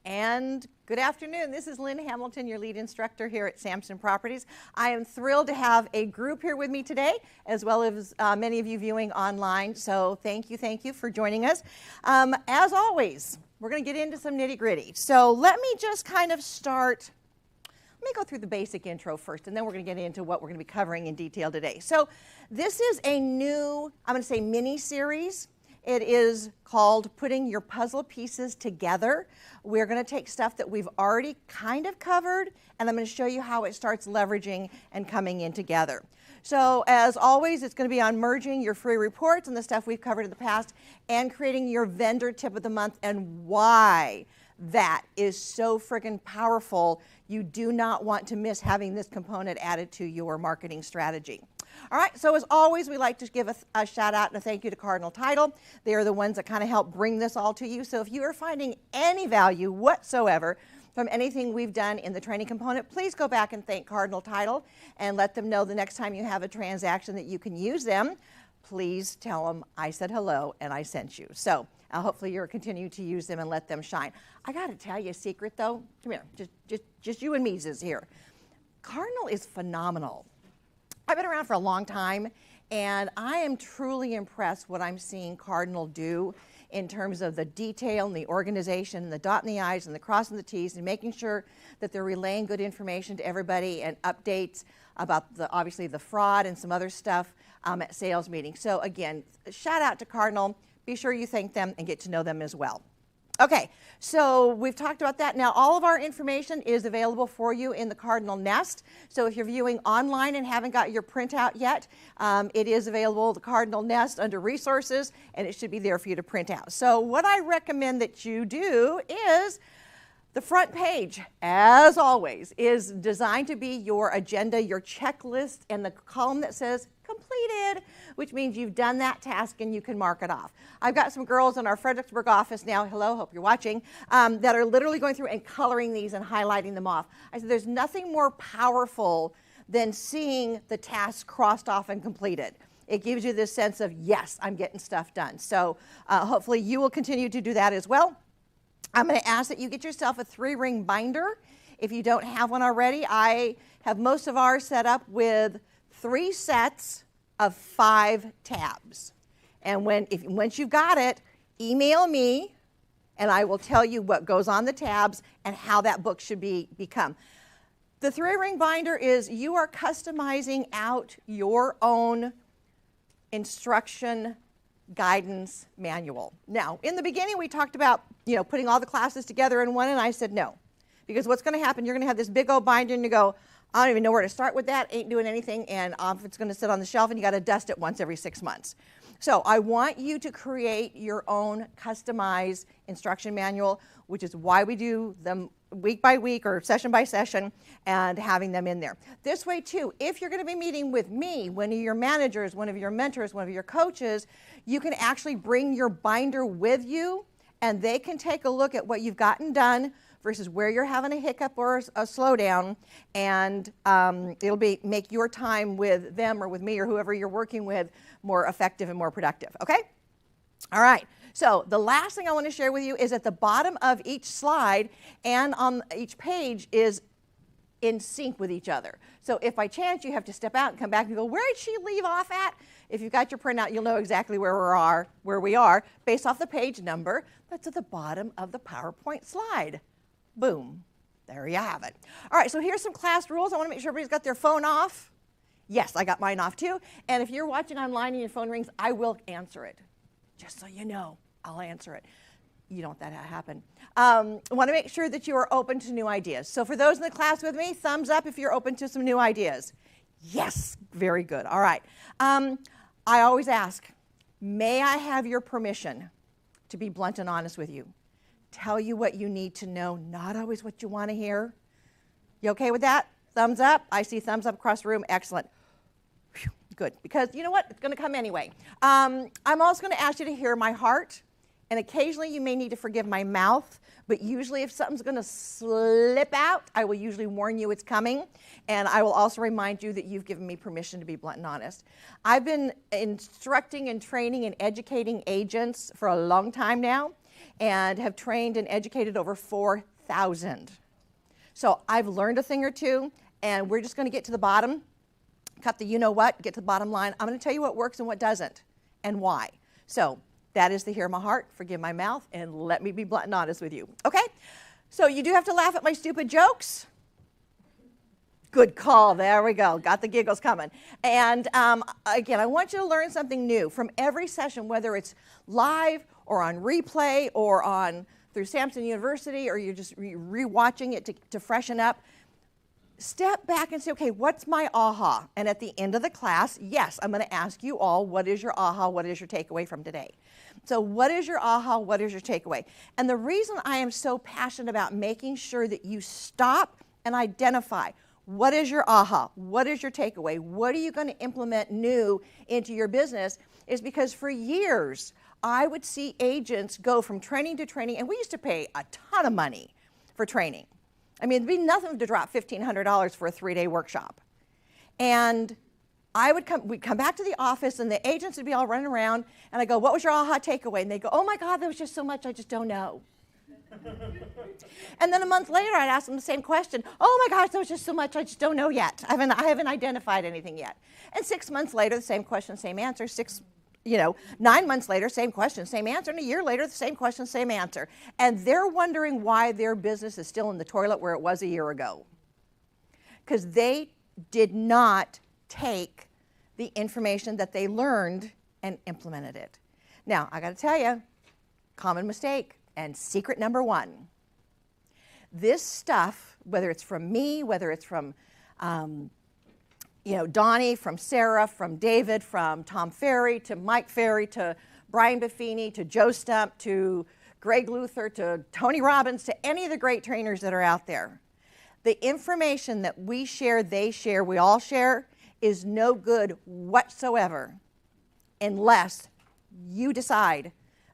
And good afternoon. This is Lynn Hamilton, your lead instructor here at Samson Properties. I am thrilled to have a group here with me today, as well as many of you viewing online. So thank you for joining us. As always, we're going to get into some nitty-gritty. So let me just kind of start. Let me go through the basic intro first, and then we're going to get into what we're going to be covering in detail today. So this is a new, I'm going to say, mini-series. It is called Putting Your Puzzle Pieces Together. We're going to take stuff that we've already kind of covered, and I'm going to show you how it starts leveraging and coming in together. So as always, it's going to be on merging your free reports and the stuff we've covered in the past and creating your vendor tip of the month and why that is so friggin' powerful. You do not want to miss having this component added to your marketing strategy. All right, so as always, we like to give a shout out and a thank you to Cardinal Title. They are the ones that kind of help bring this all to you. So if you are finding any value whatsoever from anything we've done in the training component, please go back and thank Cardinal Title and let them know the next time you have a transaction that you can use them. Please tell them I said hello and I sent you. So hopefully you'll continue to use them and let them shine. I got to tell you a secret though. Come here, just you and me is here. Cardinal is phenomenal. I've been around for a long time, and I am truly impressed what I'm seeing Cardinal do in terms of the detail and the organization and the dotting the I's and the crossing the T's and making sure that they're relaying good information to everybody and updates about obviously the fraud and some other stuff at sales meetings. So again, shout out to Cardinal. Be sure you thank them and get to know them as well. Okay, so we've talked about that. Now, all of our information is available for you in the Cardinal Nest. So if you're viewing online and haven't got your printout yet, it is available, the Cardinal Nest, under Resources, and it should be there for you to print out. So what I recommend that you do is the front page, as always, is designed to be your agenda, your checklist, and the column that says completed, which means you've done that task and you can mark it off. I've got some girls in our Fredericksburg office now, hello, hope you're watching, that are literally going through and coloring these and highlighting them off. I said there's nothing more powerful than seeing the task crossed off and completed. It gives you this sense of, yes, I'm getting stuff done. So hopefully you will continue to do that as well. I'm going to ask that you get yourself a 3-ring binder. If you don't have one already, I have most of ours set up with 3 sets of 5 tabs. And once you've got it, email me and I will tell you what goes on the tabs and how that book should become. The 3-ring binder is you are customizing out your own instruction guidance manual. Now, in the beginning, we talked about, putting all the classes together in one, and I said no. Because what's going to happen, you're going to have this big old binder, and you go, I don't even know where to start with that, ain't doing anything, and it's going to sit on the shelf, and you got to dust it once every 6 months. So I want you to create your own customized instruction manual, which is why we do them week by week or session by session and having them in there. This way too, if you're going to be meeting with me, one of your managers, one of your mentors, one of your coaches, you can actually bring your binder with you and they can take a look at what you've gotten done versus where you're having a hiccup or a slowdown, and it'll make your time with them or with me or whoever you're working with more effective and more productive, okay? All right, so the last thing I want to share with you is at the bottom of each slide and on each page is in sync with each other. So if by chance you have to step out and come back and go, where did she leave off at? If you've got your printout, you'll know exactly where we are based off the page number that's at the bottom of the PowerPoint slide. Boom, there you have it. All right, so here's some class rules. I want to make sure everybody's got their phone off. Yes, I got mine off too. And if you're watching online and your phone rings, I will answer it. Just so you know, I'll answer it. You don't want that to happen. I want to make sure that you are open to new ideas. So for those in the class with me, thumbs up if you're open to some new ideas. Yes, very good. All right. I always ask, may I have your permission to be blunt and honest with you? Tell you what you need to know, not always what you want to hear. You okay with that? Thumbs up. I see thumbs up across the room. Excellent. Whew, good, because you know what? It's going to come anyway. I'm also going to ask you to hear my heart, and occasionally you may need to forgive my mouth, but usually if something's going to slip out, I will usually warn you it's coming, and I will also remind you that you've given me permission to be blunt and honest. I've been instructing and training and educating agents for a long time now, and have trained and educated over 4,000 1,000. So I've learned a thing or two, and we're just going to get to the bottom, cut the you-know-what, get to the bottom line. I'm going to tell you what works and what doesn't, and why. So that is the hear my heart, forgive my mouth, and let me be blunt and honest with you. Okay? So you do have to laugh at my stupid jokes. Good call. There we go. Got the giggles coming. And again, I want you to learn something new from every session, whether it's live or on replay or on through Samson University, or you're just re-watching it to freshen up. Step back and say, okay, what's my aha? And at the end of the class, yes, I'm going to ask you all, what is your aha? What is your takeaway from today? So what is your aha? What is your takeaway? And the reason I am so passionate about making sure that you stop and identify what is your aha? What is your takeaway? What are you going to implement new into your business is because for years, I would see agents go from training to training, and we used to pay a ton of money for training. I mean, it'd be nothing to drop $1,500 for a 3-day workshop. And we'd come back to the office, and the agents would be all running around, and I go, what was your aha takeaway? And they go, oh my God, there was just so much, I just don't know. And then a month later, I'd ask them the same question. Oh my gosh, there was just so much, I just don't know yet. I haven't identified anything yet. And 6 months later, the same question, same answer. 9 months later, same question, same answer. And a year later, the same question, same answer. And they're wondering why their business is still in the toilet where it was a year ago. Because they did not take the information that they learned and implemented it. Now, I got to tell you, common mistake and secret number one. This stuff, whether it's from me, whether it's from Donnie, from Sarah, from David, from Tom Ferry, to Mike Ferry, to Brian Buffini, to Joe Stump, to Greg Luther, to Tony Robbins, to any of the great trainers that are out there. The information that we share, they share, we all share, is no good whatsoever unless you decide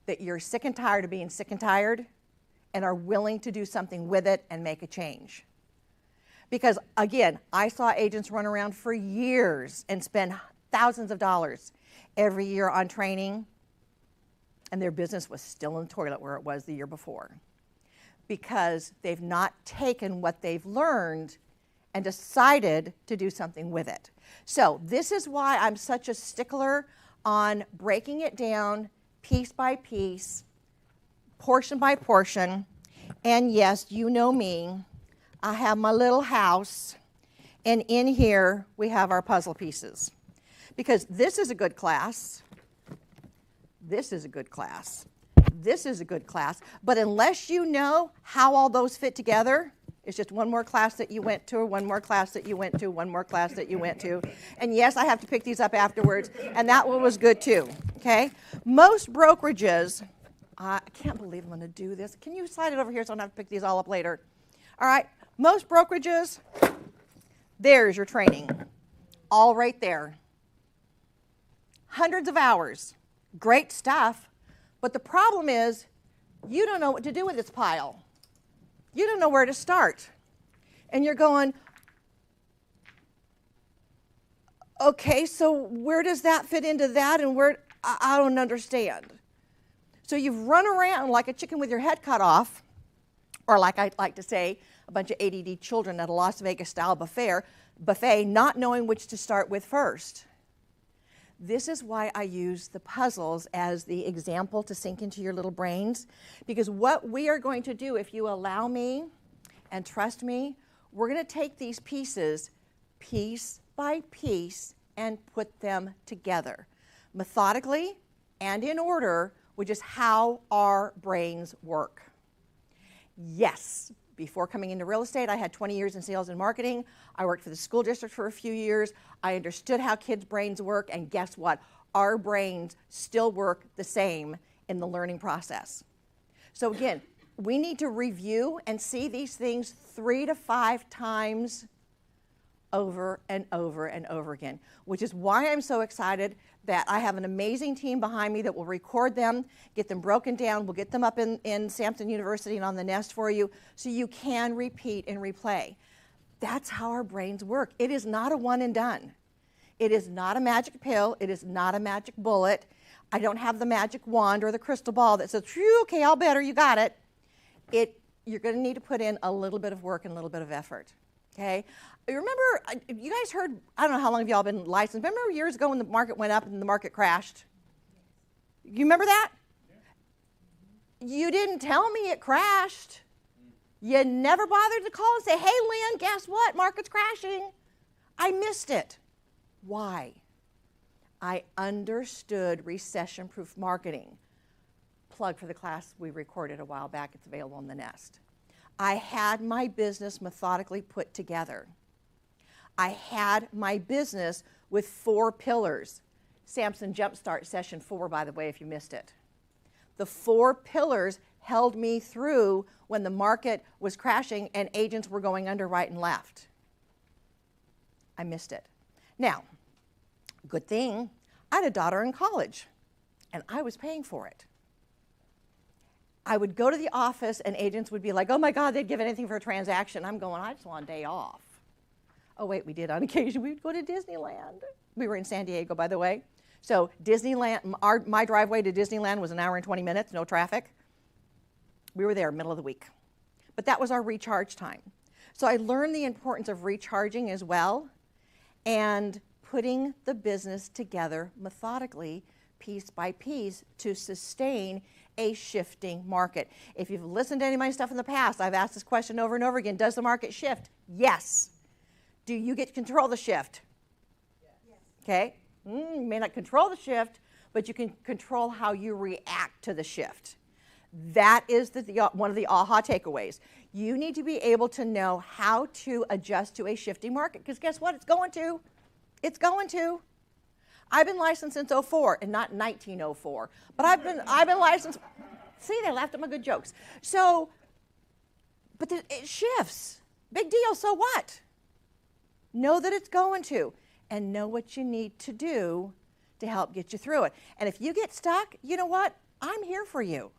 that you're sick and tired of being sick and tired and are willing to do something with it and make a change. Because again, I saw agents run around for years and spend thousands of dollars every year on training, and their business was still in the toilet where it was the year before. Because they've not taken what they've learned and decided to do something with it. So this is why I'm such a stickler on breaking it down piece by piece, portion by portion. And yes, you know me, I have my little house, and in here we have our puzzle pieces. Because this is a good class, this is a good class, this is a good class, but unless you know how all those fit together, it's just one more class that you went to, one more class that you went to, one more class that you went to. And yes, I have to pick these up afterwards, and that one was good too, okay? Most brokerages, I can't believe I'm gonna do this. Can you slide it over here so I don't have to pick these all up later? All right, most brokerages, there's your training, all right there. Hundreds of hours, great stuff, but the problem is you don't know what to do with this pile. You don't know where to start. And you're going, okay, so where does that fit into that, and where, I don't understand. So you've run around like a chicken with your head cut off, or like I like to say, a bunch of ADD children at a Las Vegas style buffet, not knowing which to start with first. This is why I use the puzzles as the example to sink into your little brains, because what we are going to do, if you allow me and trust me, we're going to take these pieces piece by piece and put them together methodically and in order, which is how our brains work. Yes, before coming into real estate, I had 20 years in sales and marketing. I worked for the school district for a few years. I understood how kids' brains work, and guess what? Our brains still work the same in the learning process. So again, we need to review and see these things 3 to 5 times over and over and over again, which is why I'm so excited that I have an amazing team behind me that will record them, get them broken down, we'll get them up in Samson University and on the Nest for you, so you can repeat and replay. That's how our brains work. It is not a one and done. It is not a magic pill. It is not a magic bullet. I don't have the magic wand or the crystal ball that says, phew, okay, I'll better, you got it. you're going to need to put in a little bit of work and a little bit of effort. Okay? You remember, you guys heard, I don't know how long have y'all been licensed. Remember years ago when the market went up and the market crashed? You remember that? You didn't tell me it crashed. You never bothered to call and say, hey, Lynn, guess what? Market's crashing. I missed it. Why? I understood recession-proof marketing. Plug for the class we recorded a while back. It's available on the Nest. I had my business methodically put together. I had my business with 4 pillars. Samson Jumpstart Session 4, by the way, if you missed it. The 4 pillars held me through when the market was crashing and agents were going under right and left. I missed it. Now, good thing, I had a daughter in college, and I was paying for it. I would go to the office, and agents would be like, oh my God, they'd give anything for a transaction. I'm going, I just want a day off. Oh wait, we did on occasion. We would go to Disneyland. We were in San Diego, by the way. So Disneyland, my driveway to Disneyland was 1 hour and 20 minutes, no traffic. We were there middle of the week. But that was our recharge time. So I learned the importance of recharging as well and putting the business together methodically, piece by piece, to sustain a shifting market. If you've listened to any of my stuff in the past, I've asked this question over and over again. Does the market shift? Yes. Do you get to control the shift? Yes. Okay? You may not control the shift, but you can control how you react to the shift. That is one of the aha takeaways. You need to be able to know how to adjust to a shifting market, because guess what? It's going to. It's going to. I've been licensed since 04, and not 1904, but I've been licensed. See, they laughed at my good jokes. So, but it shifts. Big deal, so what? Know that it's going to, and know what you need to do to help get you through it. And if you get stuck, you know what? I'm here for you.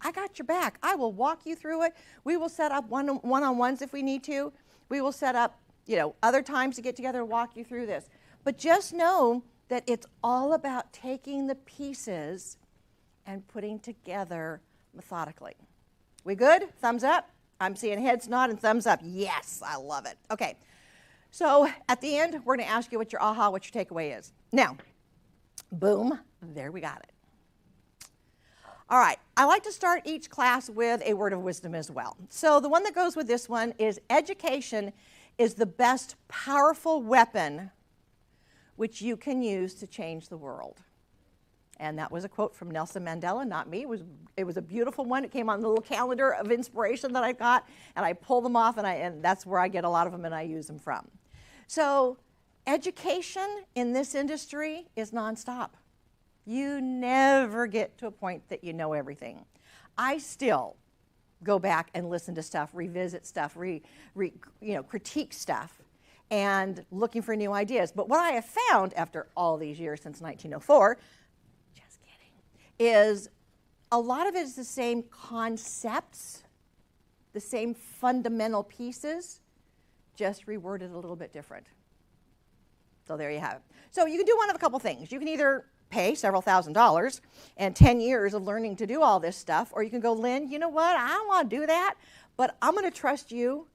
I got your back. I will walk you through it. We will set up one-on-ones if we need to. We will set up, other times to get together and walk you through this. But just know that it's all about taking the pieces and putting together methodically. We good? Thumbs up? I'm seeing heads nod and thumbs up. Yes, I love it. Okay. So at the end, we're going to ask you what your aha, what your takeaway is. Now, boom, there we got it. All right, I like to start each class with a word of wisdom as well. So the one that goes with this one is education is the best powerful weapon which you can use to change the world. And that was a quote from Nelson Mandela, not me. It was a beautiful one. It came on the little calendar of inspiration that I got, and I pull them off, and that's where I get a lot of them and I use them from. So education in this industry is nonstop. You never get to a point that you know everything. I still go back and listen to stuff, revisit stuff, critique stuff, and looking for new ideas. But what I have found after all these years since 1904, just kidding, is a lot of it is the same concepts, the same fundamental pieces, just reworded a little bit different. So there you have it. So you can do one of a couple things. You can either pay several $1,000s and 10 years of learning to do all this stuff, or you can go, Lynn, you know what? I don't want to do that, but I'm going to trust you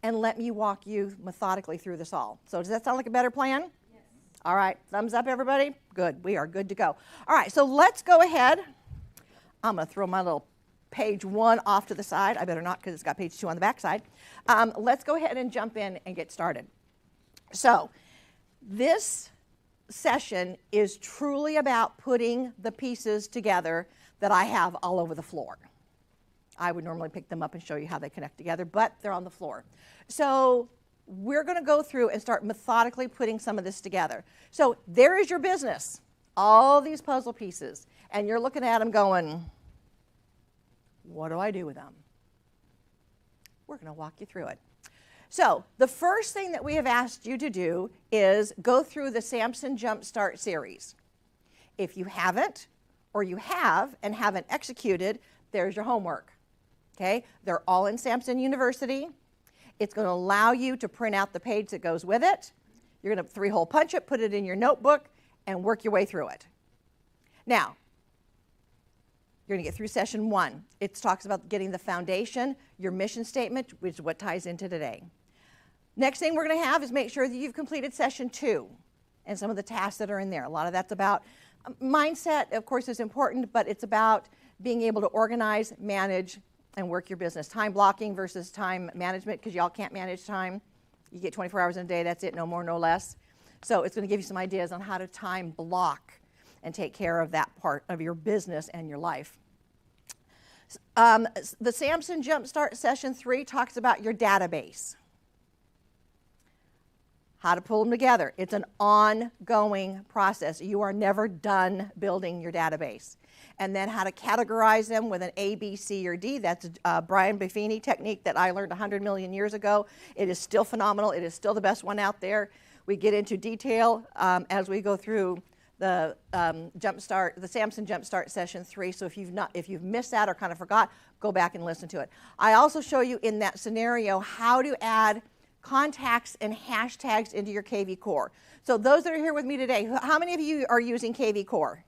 and let me walk you methodically through this all. So does that sound like a better plan? Yes. All right, thumbs up, everybody. Good, we are good to go. All right, so let's go ahead. I'm going to throw my little page 1 off to the side. I better not, because it's got page 2 on the back side. Let's go ahead and jump in and get started. So this session is truly about putting the pieces together that I have all over the floor. I would normally pick them up and show you how they connect together, but they're on the floor. So we're going to go through and start methodically putting some of this together. So there is your business, all these puzzle pieces, and you're looking at them going, what do I do with them? We're going to walk you through it. So the first thing that we have asked you to do is go through the Samson Jumpstart Series. If you haven't, or you have and haven't executed, there's your homework. Okay? They're all in Samson University. It's going to allow you to print out the page that goes with it. You're going to 3-hole punch it, put it in your notebook, and work your way through it. Now, You're going to get through session 1. It talks about getting the foundation, your mission statement, which is what ties into today. Next thing we're going to have is make sure that you've completed session 2 and some of the tasks that are in there. A lot of that's about mindset, of course, is important, but it's about being able to organize, manage, and work your business. Time blocking versus time management, because y'all can't manage time. You get 24 hours in a day, that's it, no more, no less. So it's going to give you some ideas on how to time block and take care of that part of your business and your life. The Samson Jumpstart Session 3 talks about your database. How to pull them together. It's an ongoing process. You are never done building your database. And then how to categorize them with an A, B, C, or D. That's Brian Buffini technique that I learned 100 million years ago. It is still phenomenal. It is still the best one out there. We get into detail as we go through the the Samson Jumpstart Session 3. So if you've missed that or kind of forgot, go back and listen to it. I also show you in that scenario how to add contacts and hashtags into your KV Core. So those that are here with me today, how many of you are using KV Core?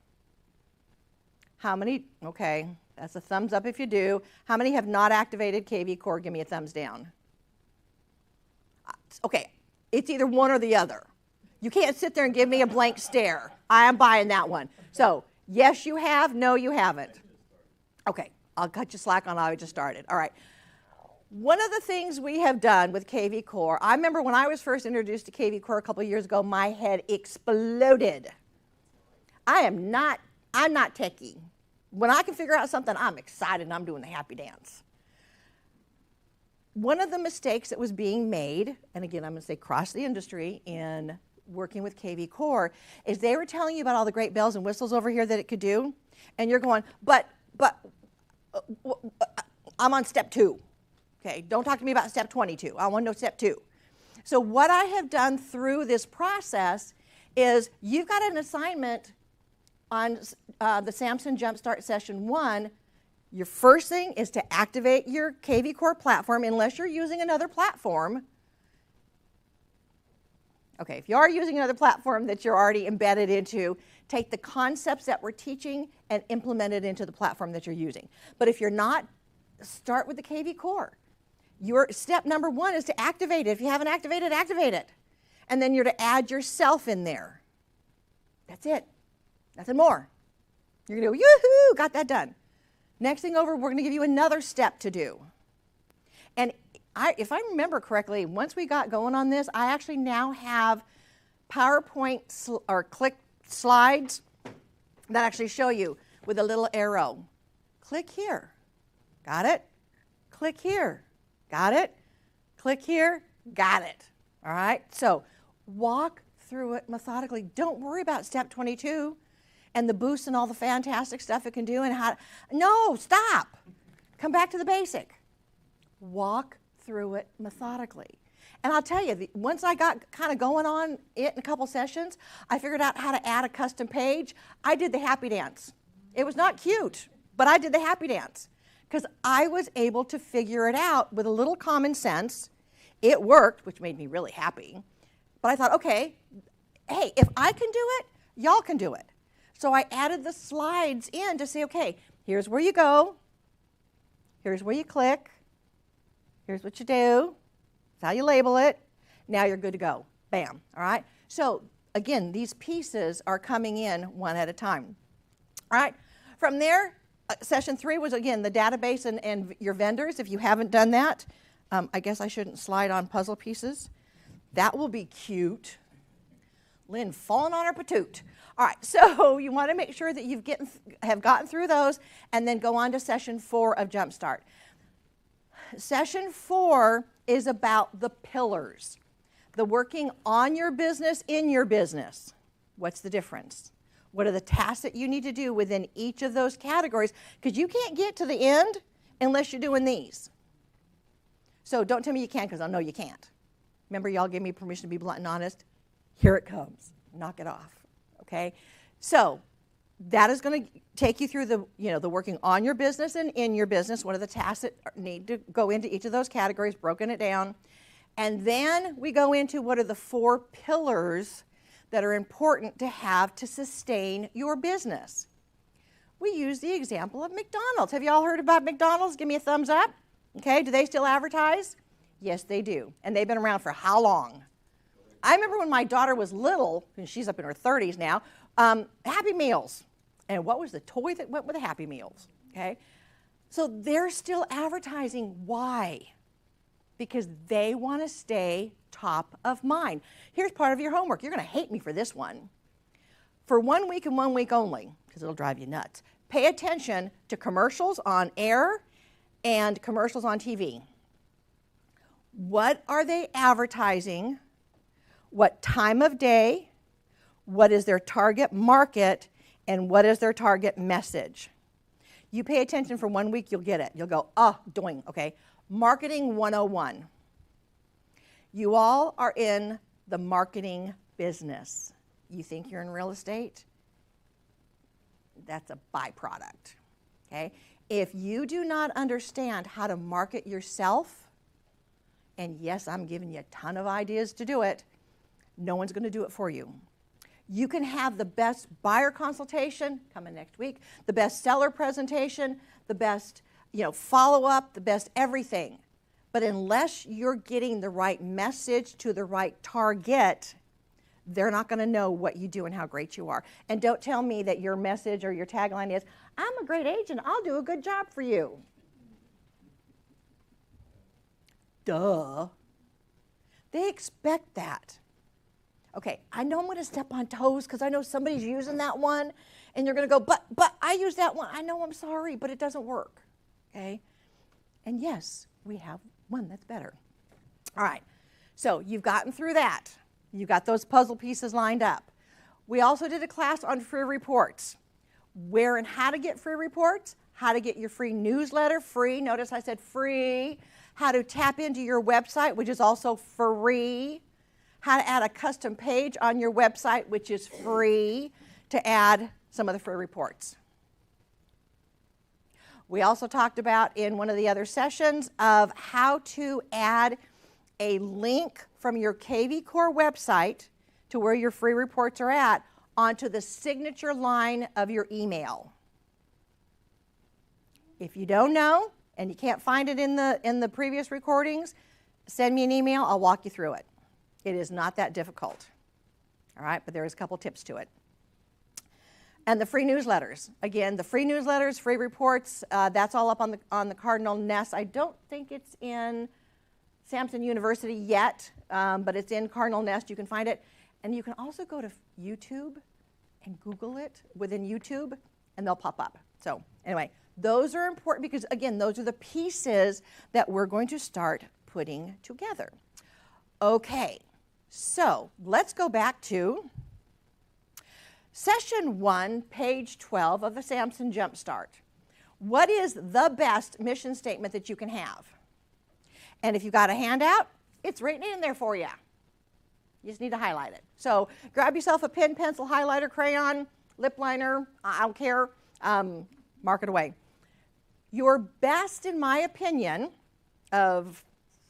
How many? Okay, that's a thumbs up if you do. How many have not activated KV Core? Give me a thumbs down. Okay, it's either one or the other. You can't sit there and give me a blank stare. I am buying that one. So yes, you have. No, you haven't. Okay, I'll cut you slack on how I just started. All right. One of the things we have done with KV Core, I remember when I was first introduced to KV Core a couple of years ago, my head exploded. I'm not techie. When I can figure out something, I'm excited and I'm doing the happy dance. One of the mistakes that was being made, and again, I'm going to say across the industry in working with KV Core, is they were telling you about all the great bells and whistles over here that it could do, and you're going, but I'm on step 2. Okay, don't talk to me about step 22. I want to know step 2. So what I have done through this process is you've got an assignment on the Samson Jumpstart Session 1. Your first thing is to activate your KV Core platform unless you're using another platform. Okay, if you are using another platform that you're already embedded into, take the concepts that we're teaching and implement it into the platform that you're using. But if you're not, start with the KV Core. Your step number 1 is to activate it. If you haven't activated, activate it. And then you're to add yourself in there. That's it. Nothing more. You're going to go, yoo-hoo, got that done. Next thing over, we're going to give you another step to do. And if I remember correctly, once we got going on this, I actually now have PowerPoint or click slides that actually show you with a little arrow. Click here. Got it? Click here. Got it? Click here. Got it. All right? So walk through it methodically. Don't worry about step 22 and the boosts and all the fantastic stuff it can do and how. No, stop. Come back to the basic. Walk through it methodically. And I'll tell you, once I got kind of going on it in a couple sessions, I figured out how to add a custom page. I did the happy dance. It was not cute, but I did the happy dance because I was able to figure it out with a little common sense. It worked, which made me really happy. But I thought, okay, hey, if I can do it, y'all can do it. So I added the slides in to say, okay, here's where you go. Here's where you click. Here's what you do. That's how you label it. Now you're good to go. Bam. All right? So, again, these pieces are coming in one at a time. All right? From there, session 3 was, again, the database and your vendors. If you haven't done that, I guess I shouldn't slide on puzzle pieces. That will be cute. Lynn falling on her patoot. All right, so you want to make sure that you have gotten through those and then go on to session 4 of Jumpstart. Session 4 is about the pillars, the working on your business, in your business. What's the difference? What are the tasks that you need to do within each of those categories? Because you can't get to the end unless you're doing these. So don't tell me you can't, because I know you can't. Remember, y'all gave me permission to be blunt and honest? Here it comes. Knock it off. Okay? So that is going to take you through the working on your business and in your business. What are the tasks that need to go into each of those categories, broken it down. And then we go into what are the 4 pillars that are important to have to sustain your business. we use the example of McDonald's. Have you all heard about McDonald's? Give me a thumbs up. Okay, do they still advertise? Yes, they do. And they've been around for how long? I remember when my daughter was little, and she's up in her 30s now, Happy Meals. And what was the toy that went with the Happy Meals? Okay, so they're still advertising. Why? Because they want to stay top of mind. Here's part of your homework. You're going to hate me for this one. For 1 week and 1 week only, because it'll drive you nuts, pay attention to commercials on air and commercials on TV. What are they advertising? What time of day? What is their target market? And what is their target message? You pay attention for 1 week, you'll get it. You'll go, doing, okay. Marketing 101. You all are in the marketing business. You think you're in real estate? That's a byproduct, okay? If you do not understand how to market yourself, and yes, I'm giving you a ton of ideas to do it, no one's going to do it for you. You can have the best buyer consultation coming next week, the best seller presentation, the best follow-up, the best everything. But unless you're getting the right message to the right target, they're not going to know what you do and how great you are. And don't tell me that your message or your tagline is, I'm a great agent, I'll do a good job for you. Duh. They expect that. Okay, I know I'm going to step on toes because I know somebody's using that one, and you're going to go, but I use that one. I know, I'm sorry, but it doesn't work. Okay? And yes, we have one that's better. All right, so you've gotten through that. You got those puzzle pieces lined up. We also did a class on free reports. Where and how to get free reports, how to get your free newsletter, free. Notice I said free. How to tap into your website, which is also free. How to add a custom page on your website, which is free, to add some of the free reports. We also talked about in one of the other sessions of how to add a link from your KV Core website to where your free reports are at onto the signature line of your email. If you don't know and you can't find it in the previous recordings, send me an email, I'll walk you through it. It is not that difficult, all right, but there is a couple tips to it. And the free newsletters. Again, the free newsletters, free reports, that's all up on the Cardinal Nest. I don't think it's in Samson University yet, but it's in Cardinal Nest. You can find it. And you can also go to YouTube and Google it within YouTube, and they'll pop up. So anyway, those are important because, again, those are the pieces that we're going to start putting together. Okay, so let's go back to Session 1, page 12 of the Samson Jumpstart. What is the best mission statement that you can have? And if you've got a handout, it's written in there for you. You just need to highlight it. So grab yourself a pen, pencil, highlighter, crayon, lip liner, I don't care, mark it away. Your best, in my opinion, of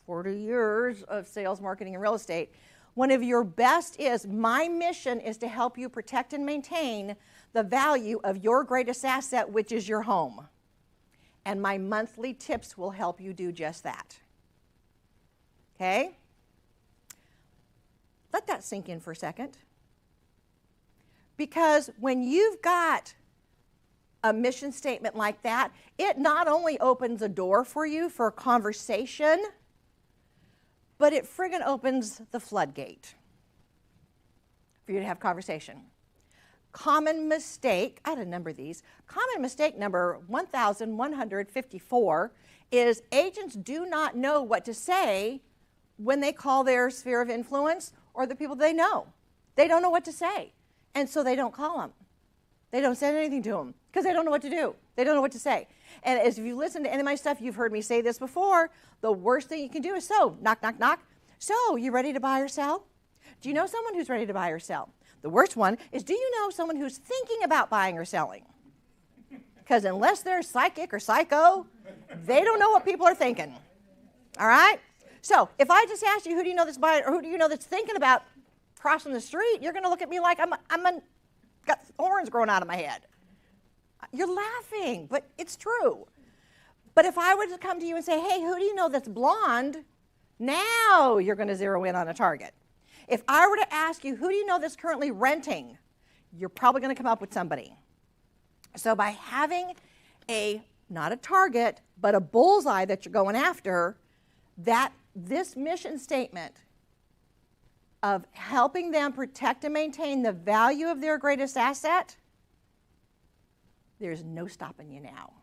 40 years of sales, marketing, and real estate, one of your best is, my mission is to help you protect and maintain the value of your greatest asset, which is your home. And my monthly tips will help you do just that. Okay? Let that sink in for a second. Because when you've got a mission statement like that, it not only opens a door for you for a conversation, but it friggin' opens the floodgate for you to have conversation. Common mistake, I had to number these. Common mistake number 1154 is agents do not know what to say when they call their sphere of influence or the people they know. They don't know what to say, and so they don't call them. They don't send anything to them because they don't know what to do. They don't know what to say. And as if you listen to any of my stuff, you've heard me say this before, the worst thing you can do is, so, knock, knock, knock. So, you ready to buy or sell? Do you know someone who's ready to buy or sell? The worst one is, do you know someone who's thinking about buying or selling? Because unless they're psychic or psycho, they don't know what people are thinking. All right? So, if I just ask you, who do you know that's buying, or who do you know that's thinking about crossing the street, you're going to look at me like I'm got horns growing out of my head. You're laughing, but it's true. But if I were to come to you and say, hey, who do you know that's blonde? Now you're going to zero in on a target. If I were to ask you, who do you know that's currently renting? You're probably going to come up with somebody. So by having not a target, but a bullseye that you're going after, this mission statement of helping them protect and maintain the value of their greatest asset, there's no stopping you now.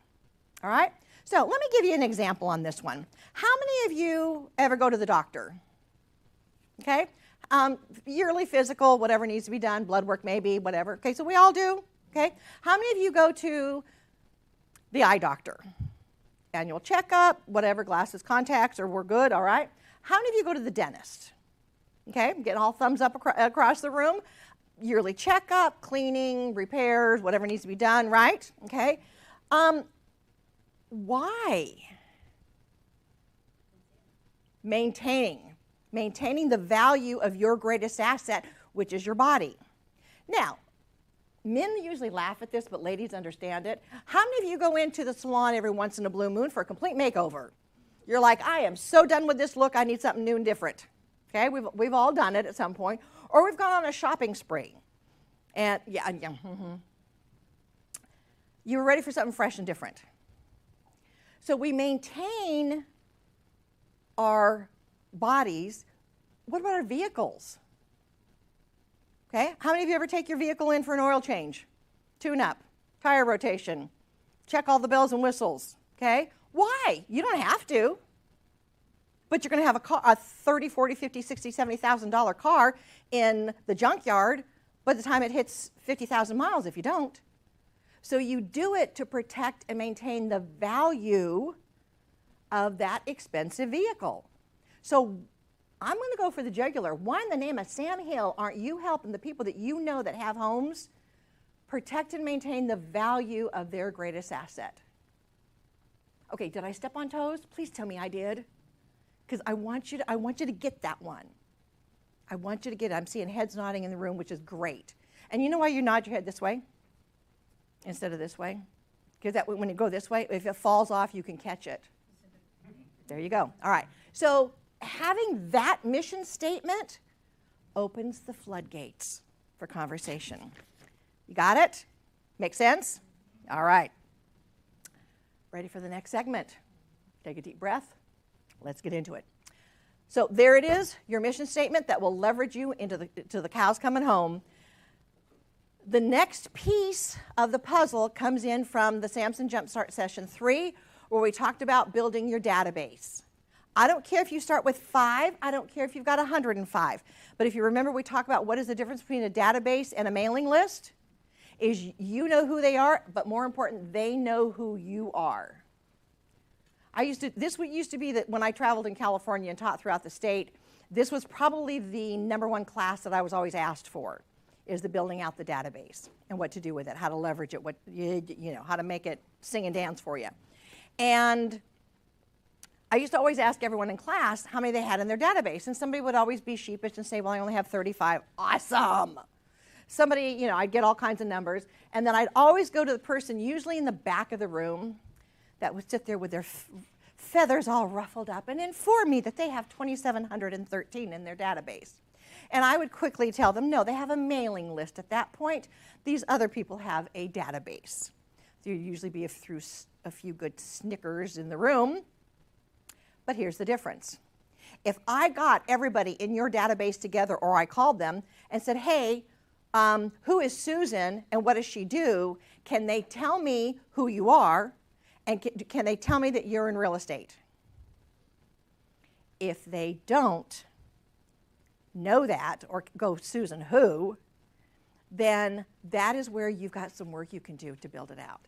All right? So let me give you an example on this one. How many of you ever go to the doctor? Okay? Yearly physical, whatever needs to be done, blood work maybe, whatever. Okay, so we all do. Okay? How many of you go to the eye doctor? Annual checkup, whatever, glasses, contacts, or we're good, all right? How many of you go to the dentist? Okay, I'm getting all thumbs up across the room. Yearly checkup, cleaning, repairs, whatever needs to be done, right? Okay. Why? Maintaining the value of your greatest asset, which is your body. Now, men usually laugh at this, but ladies understand it. How many of you go into the salon every once in a blue moon for a complete makeover? You're like, I am so done with this look, I need something new and different. Okay, we've all done it at some point. Or we've gone on a shopping spree. And you were ready for something fresh and different. So we maintain our bodies. What about our vehicles? Okay, how many of you ever take your vehicle in for an oil change? Tune-up, tire rotation, check all the bells and whistles, okay? Why? You don't have to. But you're going to have a $30,000, $40,000, $50,000, $60,000, $70,000 car in the junkyard by the time it hits 50,000 miles if you don't. So you do it to protect and maintain the value of that expensive vehicle. So I'm going to go for the jugular. Why in the name of Sam Hill aren't you helping the people that you know that have homes protect and maintain the value of their greatest asset? Okay, did I step on toes? Please tell me I did. Because I want you to get that one. I want you to get it. I'm seeing heads nodding in the room, which is great. And you know why you nod your head this way instead of this way? Because when you go this way, if it falls off, you can catch it. There you go. All right. So having that mission statement opens the floodgates for conversation. You got it? Make sense? All right. Ready for the next segment? Take a deep breath. Let's get into it. So there it is, your mission statement that will leverage you into the cows coming home. The next piece of the puzzle comes in from the Samson Jumpstart Session 3, where we talked about building your database. I don't care if you start with 5, I don't care if you've got 105, but if you remember we talked about what is the difference between a database and a mailing list, is you know who they are, but more important, they know who you are. This used to be that when I traveled in California and taught throughout the state, this was probably the #1 class that I was always asked for, is the building out the database and what to do with it, how to leverage it, what how to make it sing and dance for you. And I used to always ask everyone in class how many they had in their database, and somebody would always be sheepish and say, well, I only have 35. Awesome. Somebody, I'd get all kinds of numbers, and then I'd always go to the person, usually in the back of the room, that would sit there with their feathers all ruffled up and inform me that they have 2,713 in their database. And I would quickly tell them, no, they have a mailing list at that point. These other people have a database. There'd usually be through a few good Snickers in the room. But here's the difference. If I got everybody in your database together, or I called them and said, hey, who is Susan and what does she do? Can they tell me who you are? And can they tell me that you're in real estate? If they don't know that, or go, Susan, who, then that is where you've got some work you can do to build it out.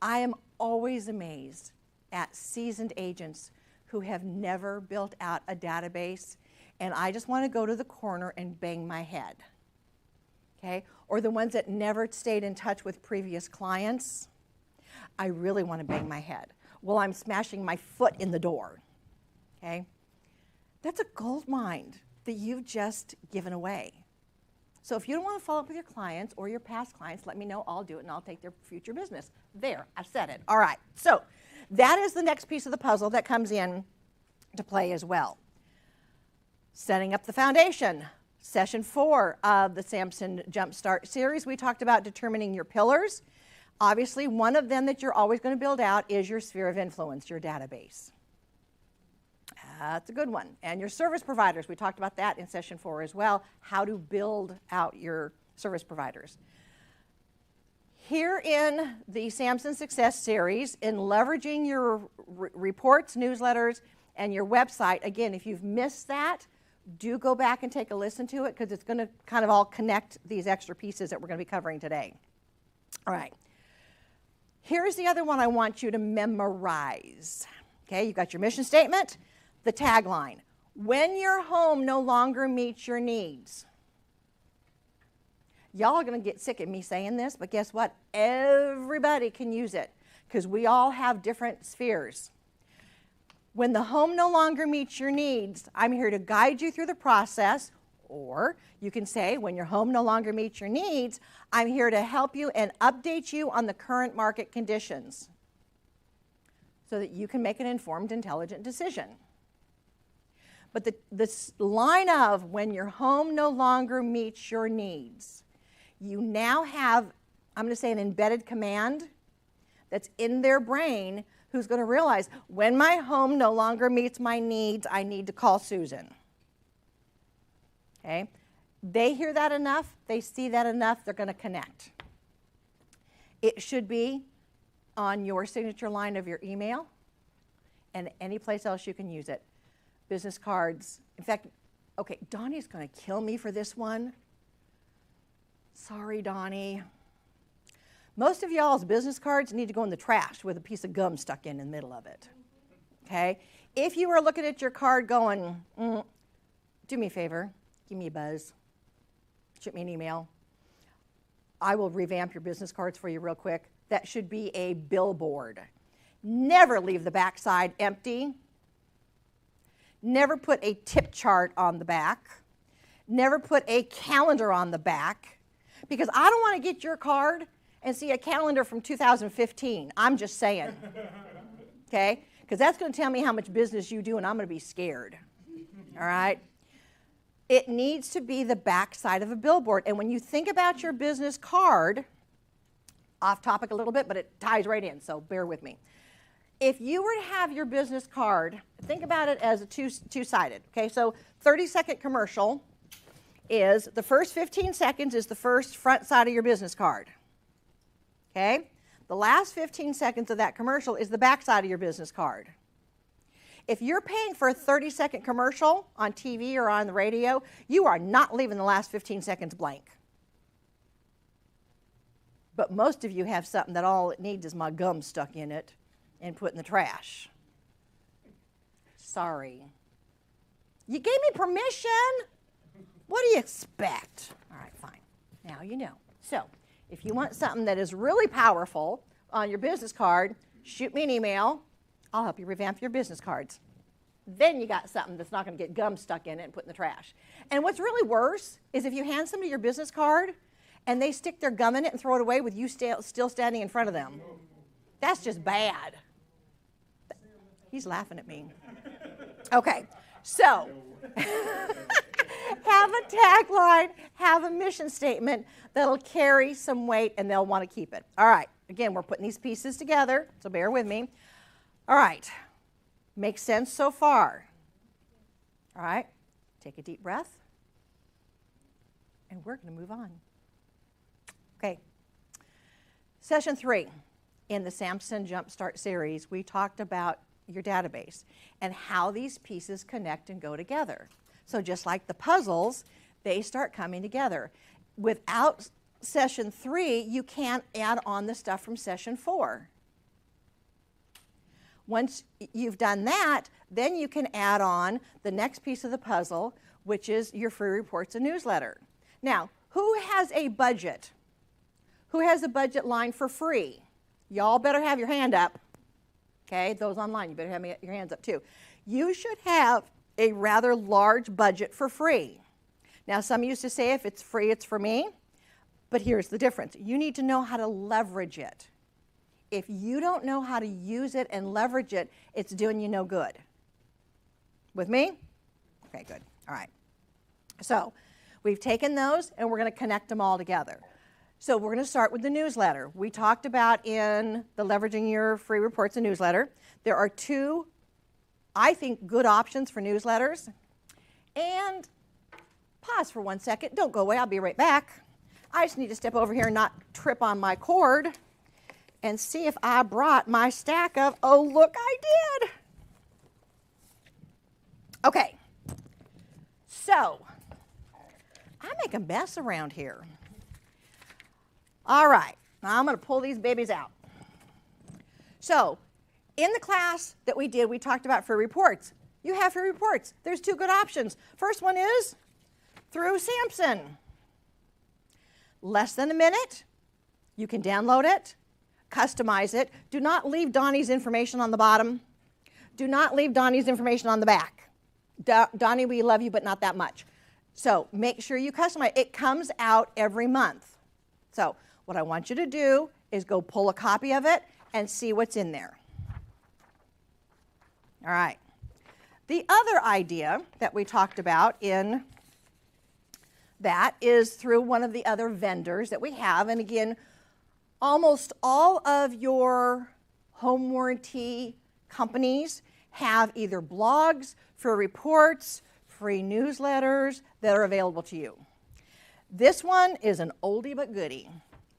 I am always amazed at seasoned agents who have never built out a database, and I just want to go to the corner and bang my head. Okay? Or the ones that never stayed in touch with previous clients. I really want to bang my head while I'm smashing my foot in the door. Okay? That's a gold mine that you've just given away. So if you don't want to follow up with your clients or your past clients, let me know. I'll do it, and I'll take their future business. There, I've said it. All right. So that is the next piece of the puzzle that comes in to play as well. Setting up the foundation. Session 4 of the Samson Jumpstart series, we talked about determining your pillars. Obviously, one of them that you're always going to build out is your sphere of influence, your database. That's a good one. And your service providers, we talked about that in session 4 as well, how to build out your service providers. Here in the Samson Success Series, in leveraging your reports, newsletters, and your website, again, if you've missed that, do go back and take a listen to it because it's going to kind of all connect these extra pieces that we're going to be covering today. All right. Here's the other one I want you to memorize. Okay, you've got your mission statement, the tagline. When your home no longer meets your needs. Y'all are going to get sick of me saying this, but guess what? Everybody can use it because we all have different spheres. When the home no longer meets your needs, I'm here to guide you through the process, or you can say, when your home no longer meets your needs, I'm here to help you and update you on the current market conditions so that you can make an informed, intelligent decision. But this line of when your home no longer meets your needs, you now have, I'm going to say, an embedded command that's in their brain who's going to realize, when my home no longer meets my needs, I need to call Susan. Okay? They hear that enough, they see that enough, they're going to connect. It should be on your signature line of your email and any place else you can use it. Business cards. In fact, okay, Donnie's going to kill me for this one. Sorry, Donnie. Most of y'all's business cards need to go in the trash with a piece of gum stuck in the middle of it. Okay? If you are looking at your card going, do me a favor, give me a buzz, shoot me an email. I will revamp your business cards for you real quick. That should be a billboard. Never leave the backside empty. Never put a tip chart on the back. Never put a calendar on the back, because I don't want to get your card and see a calendar from 2015. I'm just saying. Okay? Because that's going to tell me how much business you do, and I'm going to be scared. All right? It needs to be the back side of a billboard. And when you think about your business card, off topic a little bit, but it ties right in, so bear with me. If you were to have your business card, think about it as a two-sided. Okay, so 30-second commercial is the first 15 seconds is the first front side of your business card. Okay, the last 15 seconds of that commercial is the back side of your business card. If you're paying for a 30-second commercial on TV or on the radio, you are not leaving the last 15 seconds blank. But most of you have something that all it needs is my gum stuck in it and put in the trash. Sorry. You gave me permission. What do you expect? All right, fine. Now you know. So if you want something that is really powerful on your business card, shoot me an email. I'll help you revamp your business cards. Then you got something that's not going to get gum stuck in it and put in the trash. And what's really worse is if you hand somebody your business card and they stick their gum in it and throw it away with you still standing in front of them. That's just bad. He's laughing at me. Okay, so have a tagline, have a mission statement that'll carry some weight and they'll want to keep it. All right, again, we're putting these pieces together, so bear with me. All right, makes sense so far. All right, take a deep breath, and we're going to move on. Okay, session 3 in the Samson Jumpstart series, we talked about your database and how these pieces connect and go together. So just like the puzzles, they start coming together. Without session 3, you can't add on the stuff from session 4. Once you've done that, then you can add on the next piece of the puzzle, which is your free reports and newsletter. Now, who has a budget? Who has a budget line for free? Y'all better have your hand up. Okay, those online, you better have your hands up too. You should have a rather large budget for free. Now, some used to say if it's free, it's for me. But here's the difference. You need to know how to leverage it. If you don't know how to use it and leverage it, it's doing you no good. With me? Okay, good. All right. So we've taken those and we're going to connect them all together. So we're going to start with the newsletter. We talked about in the Leveraging Your Free Reports and Newsletter, there are two, I think, good options for newsletters. And pause for 1 second. Don't go away. I'll be right back. I just need to step over here and not trip on my cord and see if I brought my stack of, oh, look, I did. Okay. So I make a mess around here. All right. Now I'm going to pull these babies out. So in the class that we did, we talked about free reports. You have free reports. There's two good options. First one is through Samson. Less than a minute. You can download it, customize it. Do not leave Donnie's information on the bottom. Do not leave Donnie's information on the back. Donnie, we love you, but not that much. So make sure you customize. It comes out every month. So what I want you to do is go pull a copy of it and see what's in there. All right. The other idea that we talked about in that is through one of the other vendors that we have. And again, almost all of your home warranty companies have either blogs, free reports, free newsletters that are available to you. This one is an oldie but goodie,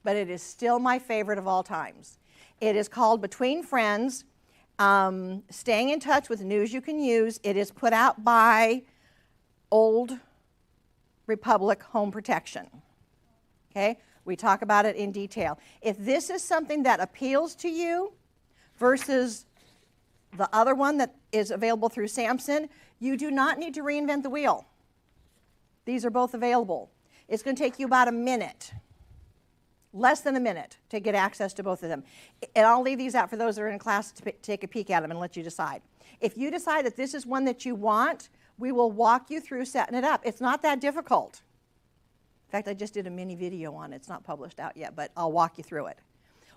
but it is still my favorite of all times. It is called Between Friends, Staying in Touch with News You Can Use. It is put out by Old Republic Home Protection. Okay, we talk about it in detail. If this is something that appeals to you versus the other one that is available through Samson, you do not need to reinvent the wheel. These are both available. It's going to take you about a minute, less than a minute, to get access to both of them. And I'll leave these out for those that are in class to take a peek at them and let you decide. If you decide that this is one that you want, we will walk you through setting it up. It's not that difficult. In fact, I just did a mini video on it. It's not published out yet, but I'll walk you through it.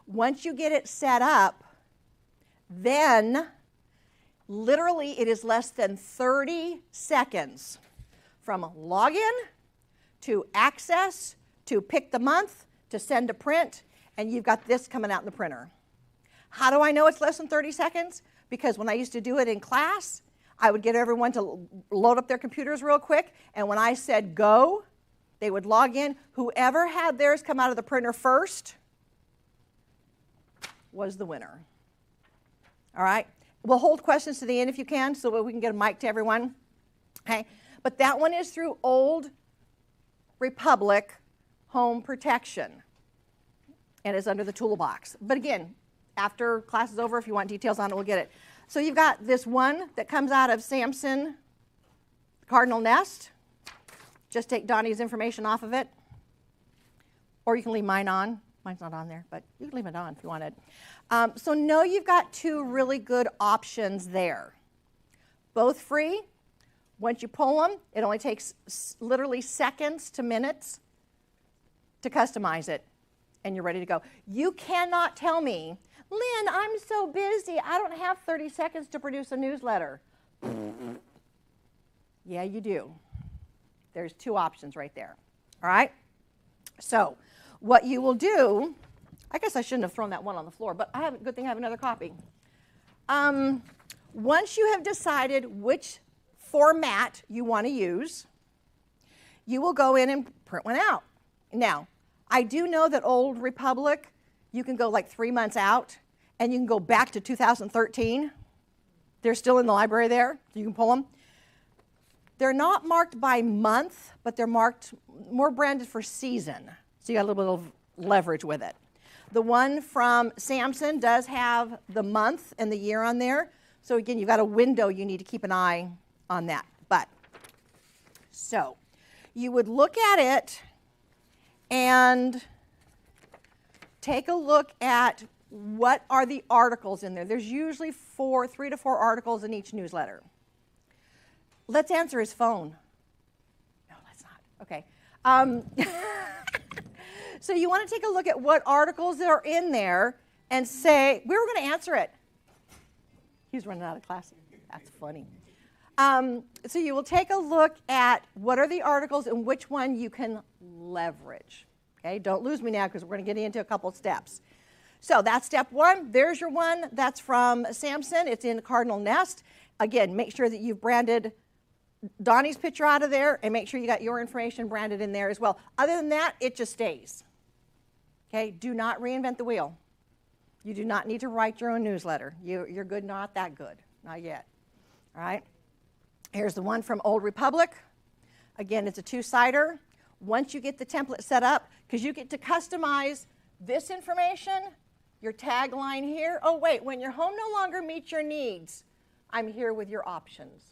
Once you get it set up, then literally it is less than 30 seconds from login to access to pick the month to send a print, and you've got this coming out in the printer. How do I know it's less than 30 seconds? Because when I used to do it in class, I would get everyone to load up their computers real quick, and when I said go, they would log in. Whoever had theirs come out of the printer first was the winner. All right? We'll hold questions to the end if you can, so that we can get a mic to everyone. Okay? But that one is through Old Republic Home Protection, and it's under the toolbox. But again, after class is over, if you want details on it, we'll get it. So you've got this one that comes out of Samson Cardinal Nest. Just take Donnie's information off of it. Or you can leave mine on. Mine's not on there, but you can leave it on if you wanted. So know you've got two really good options there. Both free. Once you pull them, it only takes literally seconds to minutes to customize it, and you're ready to go. You cannot tell me, Lynn, I'm so busy, I don't have 30 seconds to produce a newsletter. Yeah, you do. There's two options right there. All right? So what you will do, I guess I shouldn't have thrown that one on the floor, but good thing I have another copy. Once you have decided which format you want to use, you will go in and print one out. Now, I do know that Old Republic, you can go like 3 months out, and you can go back to 2013. They're still in the library there, so you can pull them. They're not marked by month, but they're marked more branded for season, so you got a little bit of leverage with it. The one from Samson does have the month and the year on there, so again, you've got a window you need to keep an eye on that. But, so, you would look at it and take a look at what are the articles in there. There's usually 3 to 4 articles in each newsletter. Let's answer his phone. No, let's not. Okay. So you want to take a look at what articles are in there and say, we were going to answer it. He's running out of class. That's funny. So you will take a look at what are the articles and which one you can leverage. Okay, don't lose me now because we're going to get into a couple steps. So that's step one. There's your one. That's from Samson. It's in Cardinal Nest. Again, make sure that you've branded Donnie's picture out of there and make sure you got your information branded in there as well. Other than that, it just stays. Okay, do not reinvent the wheel. You do not need to write your own newsletter. You're good, not that good, not yet. All right, here's the one from Old Republic. Again, it's a two-sider. Once you get the template set up, because you get to customize this information, your tagline here. Oh, wait, when your home no longer meets your needs, I'm here with your options.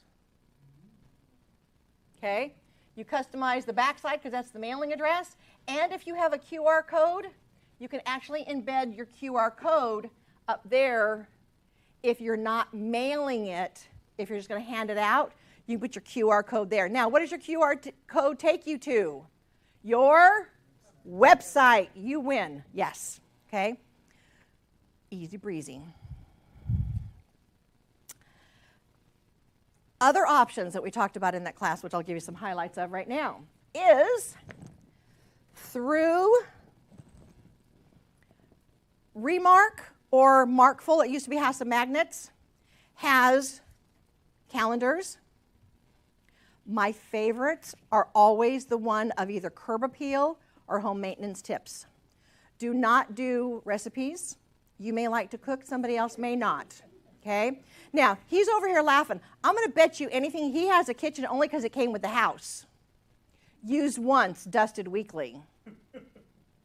Okay, you customize the backside because that's the mailing address. And if you have a QR code, you can actually embed your QR code up there. If you're not mailing it, if you're just going to hand it out, you can put your QR code there. Now, what does your QR code take you to? Your website. You win. Yes. Okay. Easy breezy. Other options that we talked about in that class, which I'll give you some highlights of right now, is through Remark or Markful. It used to be House of Magnets. Has calendars. My favorites are always the one of either curb appeal or home maintenance tips. Do not do recipes. You may like to cook, somebody else may not. Okay? Now, he's over here laughing. I'm going to bet you anything he has a kitchen only because it came with the house. Used once, dusted weekly.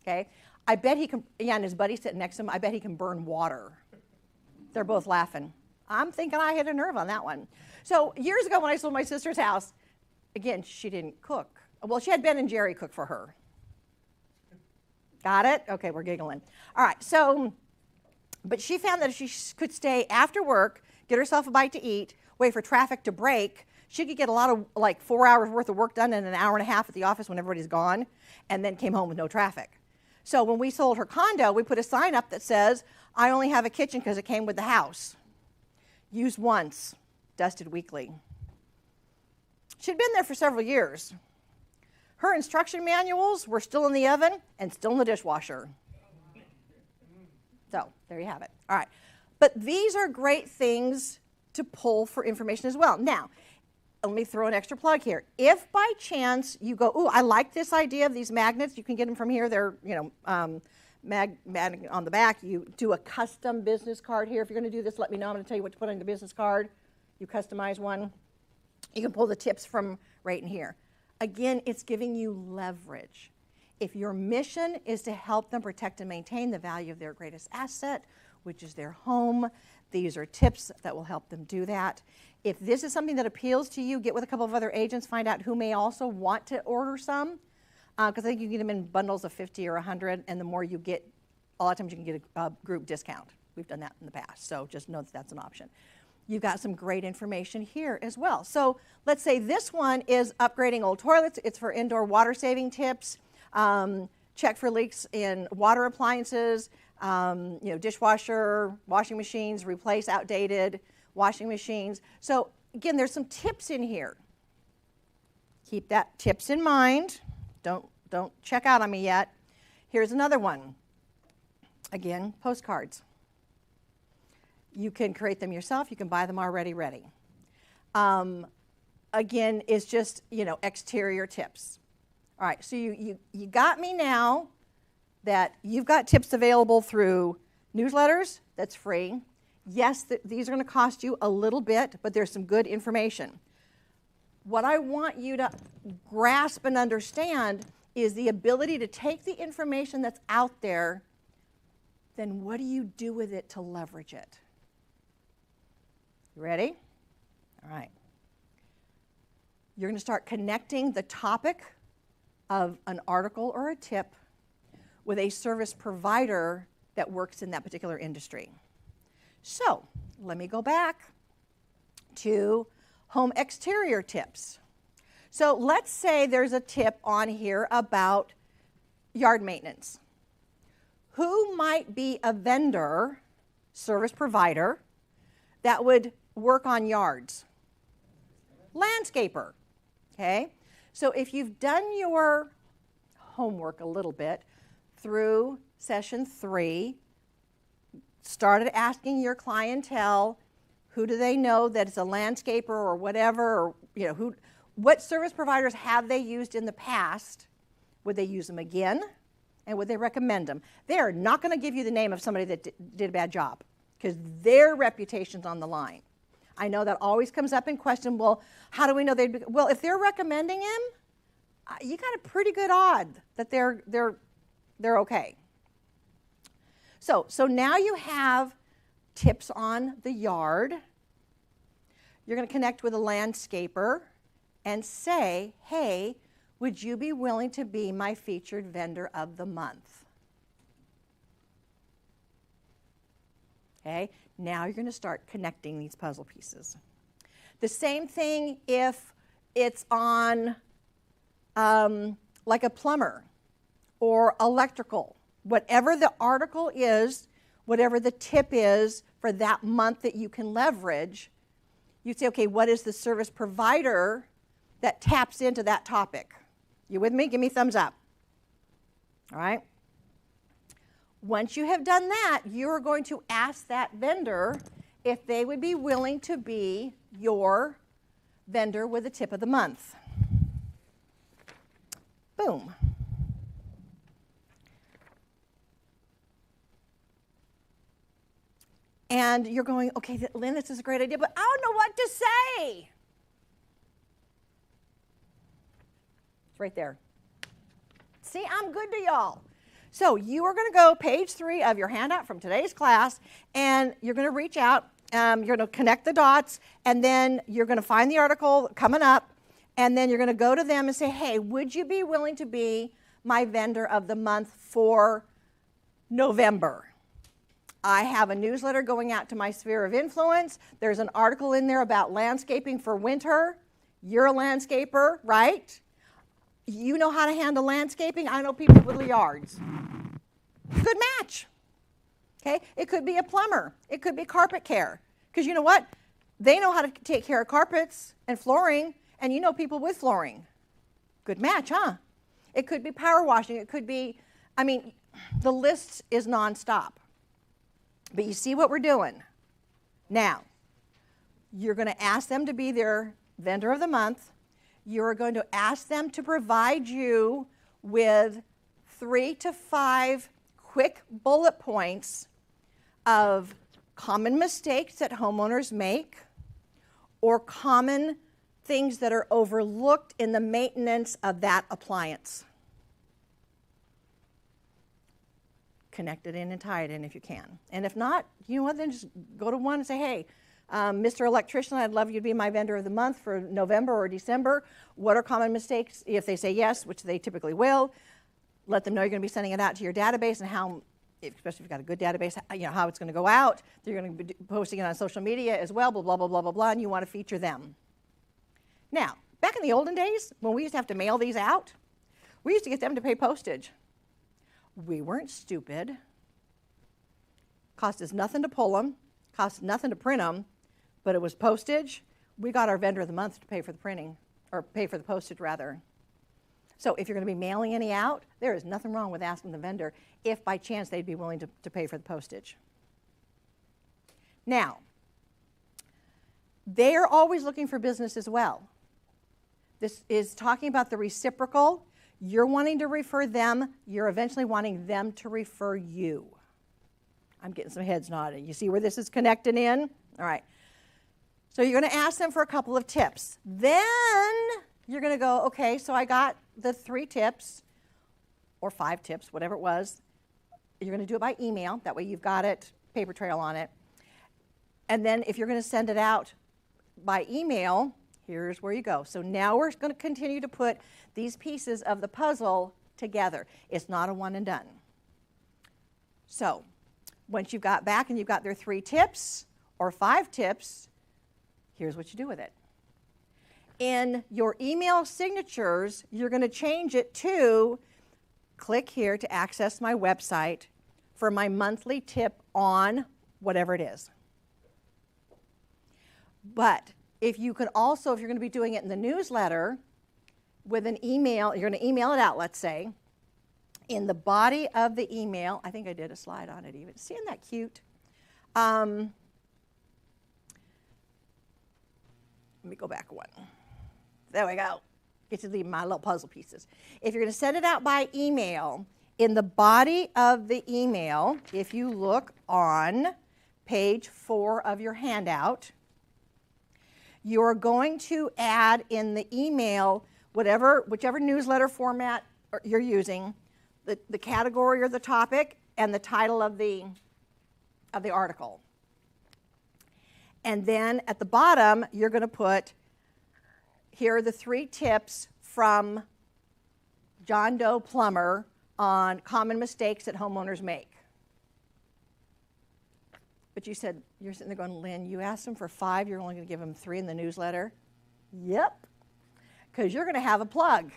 Okay? I bet he can, yeah, and his buddy sitting next to him, I bet he can burn water. They're both laughing. I'm thinking I hit a nerve on that one. So years ago when I sold my sister's house, again, she didn't cook. Well, she had Ben and Jerry cook for her. Got it? Okay, we're giggling. All right, so, but she found that if she could stay after work, get herself a bite to eat, wait for traffic to break, she could get a lot of, like 4 hours worth of work done in an hour and a half at the office when everybody's gone, and then came home with no traffic. So when we sold her condo, we put a sign up that says, I only have a kitchen because it came with the house. Used once, dusted weekly. She'd been there for several years. Her instruction manuals were still in the oven and still in the dishwasher. So there you have it. All right. But these are great things to pull for information as well. Now, let me throw an extra plug here. If by chance you go, ooh, I like this idea of these magnets, you can get them from here. They're, magnet on the back. You do a custom business card here. If you're going to do this, let me know. I'm going to tell you what to put on the business card. You customize one. You can pull the tips from right in here. Again, it's giving you leverage. If your mission is to help them protect and maintain the value of their greatest asset, which is their home, these are tips that will help them do that. If this is something that appeals to you, get with a couple of other agents, find out who may also want to order some, because I think you can get them in bundles of 50 or 100, and the more you get, a lot of times you can get a group discount. We've done that in the past, so just know that that's an option. You've got some great information here as well. So let's say this one is upgrading old toilets. It's for indoor water saving tips. Check for leaks in water appliances, dishwasher, washing machines, replace outdated washing machines. So again, there's some tips in here. Keep that tips in mind. Don't check out on me yet. Here's another one. Again, postcards. You can create them yourself. You can buy them already ready. Again, it's just, exterior tips. All right, so you got me now that you've got tips available through newsletters. That's free. Yes, these are going to cost you a little bit, but there's some good information. What I want you to grasp and understand is the ability to take the information that's out there, then what do you do with it to leverage it? You ready? All right. You're going to start connecting the topic of an article or a tip with a service provider that works in that particular industry. So let me go back to home exterior tips. So let's say there's a tip on here about yard maintenance. Who might be a vendor, service provider, that would work on yards? Landscaper. Okay? So if you've done your homework a little bit through session 3, started asking your clientele, who do they know that is a landscaper or whatever, or what service providers have they used in the past? Would they use them again? And would they recommend them? They're not going to give you the name of somebody that did a bad job, because their reputation's on the line. I know that always comes up in question. Well, how do we know they'd be? Well, if they're recommending him, you got a pretty good odd that they're okay. So now you have tips on the yard. You're going to connect with a landscaper and say, hey, would you be willing to be my featured vendor of the month? Okay, now you're going to start connecting these puzzle pieces. The same thing if it's on like a plumber or electrical. Whatever the article is, whatever the tip is for that month that you can leverage, you say, okay, what is the service provider that taps into that topic? You with me? Give me a thumbs up. All right? Once you have done that, you're going to ask that vendor if they would be willing to be your vendor with the tip of the month. Boom. And you're going, okay, Lynn, this is a great idea, but I don't know what to say. It's right there. See, I'm good to y'all. So you are going to go page 3 of your handout from today's class, and you're going to reach out, you're going to connect the dots, and then you're going to find the article coming up, and then you're going to go to them and say, hey, would you be willing to be my vendor of the month for November? I have a newsletter going out to my sphere of influence. There's an article in there about landscaping for winter. You're a landscaper, right? You know how to handle landscaping. I know people with yards. Good match. Okay? It could be a plumber. It could be carpet care. Because you know what? They know how to take care of carpets and flooring, and you know people with flooring. Good match, huh? It could be power washing. It could be, I mean, the list is nonstop. But you see what we're doing. Now, you're going to ask them to be their vendor of the month. You're going to ask them to provide you with 3 to 5 quick bullet points of common mistakes that homeowners make or common things that are overlooked in the maintenance of that appliance. Connect it in and tie it in if you can. And if not, you know what, then just go to one and say, hey, Mr. Electrician, I'd love you to be my vendor of the month for November or December. What are common mistakes? If they say yes, which they typically will, let them know you're going to be sending it out to your database and how, especially if you've got a good database, you know, how it's going to go out. You're going to be posting it on social media as well, blah, blah, blah, blah, blah, blah, and you want to feature them. Now, back in the olden days, when we used to have to mail these out, we used to get them to pay postage. We weren't stupid. Cost us nothing to pull them, cost us nothing to print them, but it was postage. We got our vendor of the month to pay for the printing, or pay for the postage rather. So if you're going to be mailing any out, there is nothing wrong with asking the vendor if by chance they'd be willing to pay for the postage. Now, they are always looking for business as well. This is talking about the reciprocal. You're wanting to refer them. You're eventually wanting them to refer you. I'm getting some heads nodding. You see where this is connected in? All right. So you're going to ask them for a couple of tips. Then you're going to go, okay, so I got the 3 tips or 5 tips, whatever it was. You're going to do it by email. That way you've got it, paper trail on it. And then if you're going to send it out by email, here's where you go. So now we're going to continue to put these pieces of the puzzle together. It's not a one and done. So once you've got back and you've got their 3 tips or 5 tips, here's what you do with it. In your email signatures, you're going to change it to click here to access my website for my monthly tip on whatever it is. But if you could also, if you're going to be doing it in the newsletter with an email, you're going to email it out, let's say. In the body of the email, I think I did a slide on it even. Isn't that cute? Let me go back one. There we go. Get to leave my little puzzle pieces. If you're going to send it out by email, in the body of the email, if you look on page 4 of your handout, you're going to add in the email whichever newsletter format you're using, the category or the topic, and the title of the article. And then at the bottom, you're going to put, here are the 3 tips from John Doe Plumber on common mistakes that homeowners make. But you said, you're sitting there going, Lynn, you asked them for 5, you're only going to give them 3 in the newsletter? Yep, because you're going to have a plug.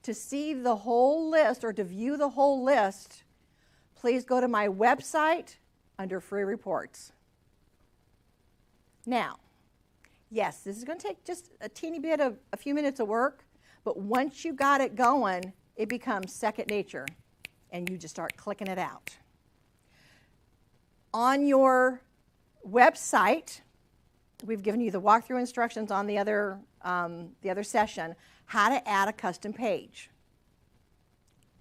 To see the whole list or to view the whole list, please go to my website under free reports. Now, yes, this is going to take just a teeny bit of a few minutes of work, but once you got it going, it becomes second nature, and you just start clicking it out. On your website, we've given you the walkthrough instructions on the other session, how to add a custom page.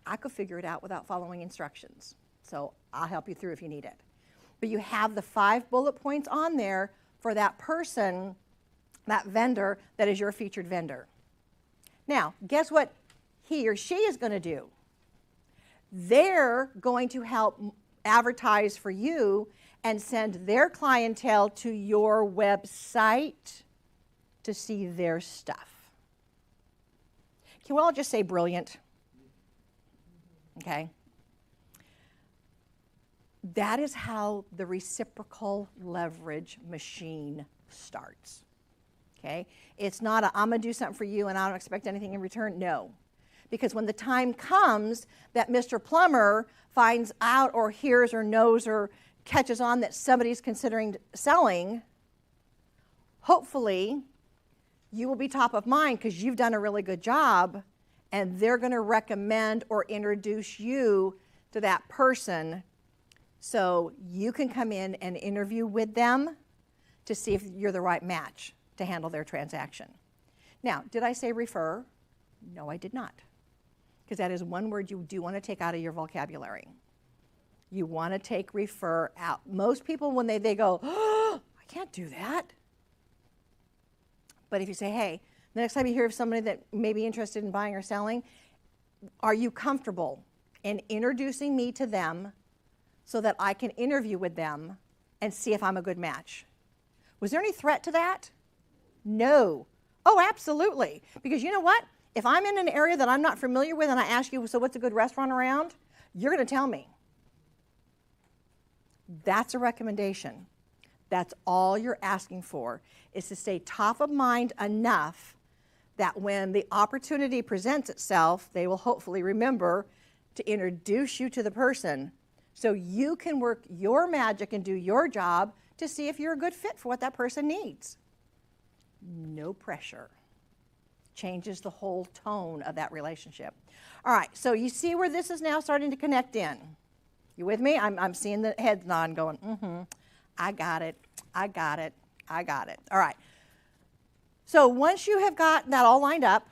I could figure it out without following instructions, so I'll help you through if you need it. But you have the 5 bullet points on there for that person, that vendor that is your featured vendor. Now, guess what he or she is going to do? They're going to help advertise for you and send their clientele to your website to see their stuff. Can we all just say brilliant? Okay. That is how the reciprocal leverage machine starts. Okay? It's not I'm going to do something for you and I don't expect anything in return. No. Because when the time comes that Mr. Plumber finds out or hears or knows or catches on that somebody's considering selling, hopefully you will be top of mind because you've done a really good job and they're going to recommend or introduce you to that person so you can come in and interview with them to see if you're the right match to handle their transaction. Now, did I say refer? No, I did not. Because that is one word you do want to take out of your vocabulary. You want to take refer out. Most people, when they go, oh, I can't do that. But if you say, hey, the next time you hear of somebody that may be interested in buying or selling, are you comfortable in introducing me to them so that I can interview with them and see if I'm a good match? Was there any threat to that? No. Oh, absolutely. Because you know what? If I'm in an area that I'm not familiar with and I ask you, so what's a good restaurant around? You're going to tell me. That's a recommendation. That's all you're asking for, is to stay top of mind enough that when the opportunity presents itself, they will hopefully remember to introduce you to the person so you can work your magic and do your job to see if you're a good fit for what that person needs. No pressure. Changes the whole tone of that relationship. All right, so you see where this is now starting to connect in. You with me? I'm seeing the heads nod going, I got it, I got it, I got it. All right. So once you have got that all lined up,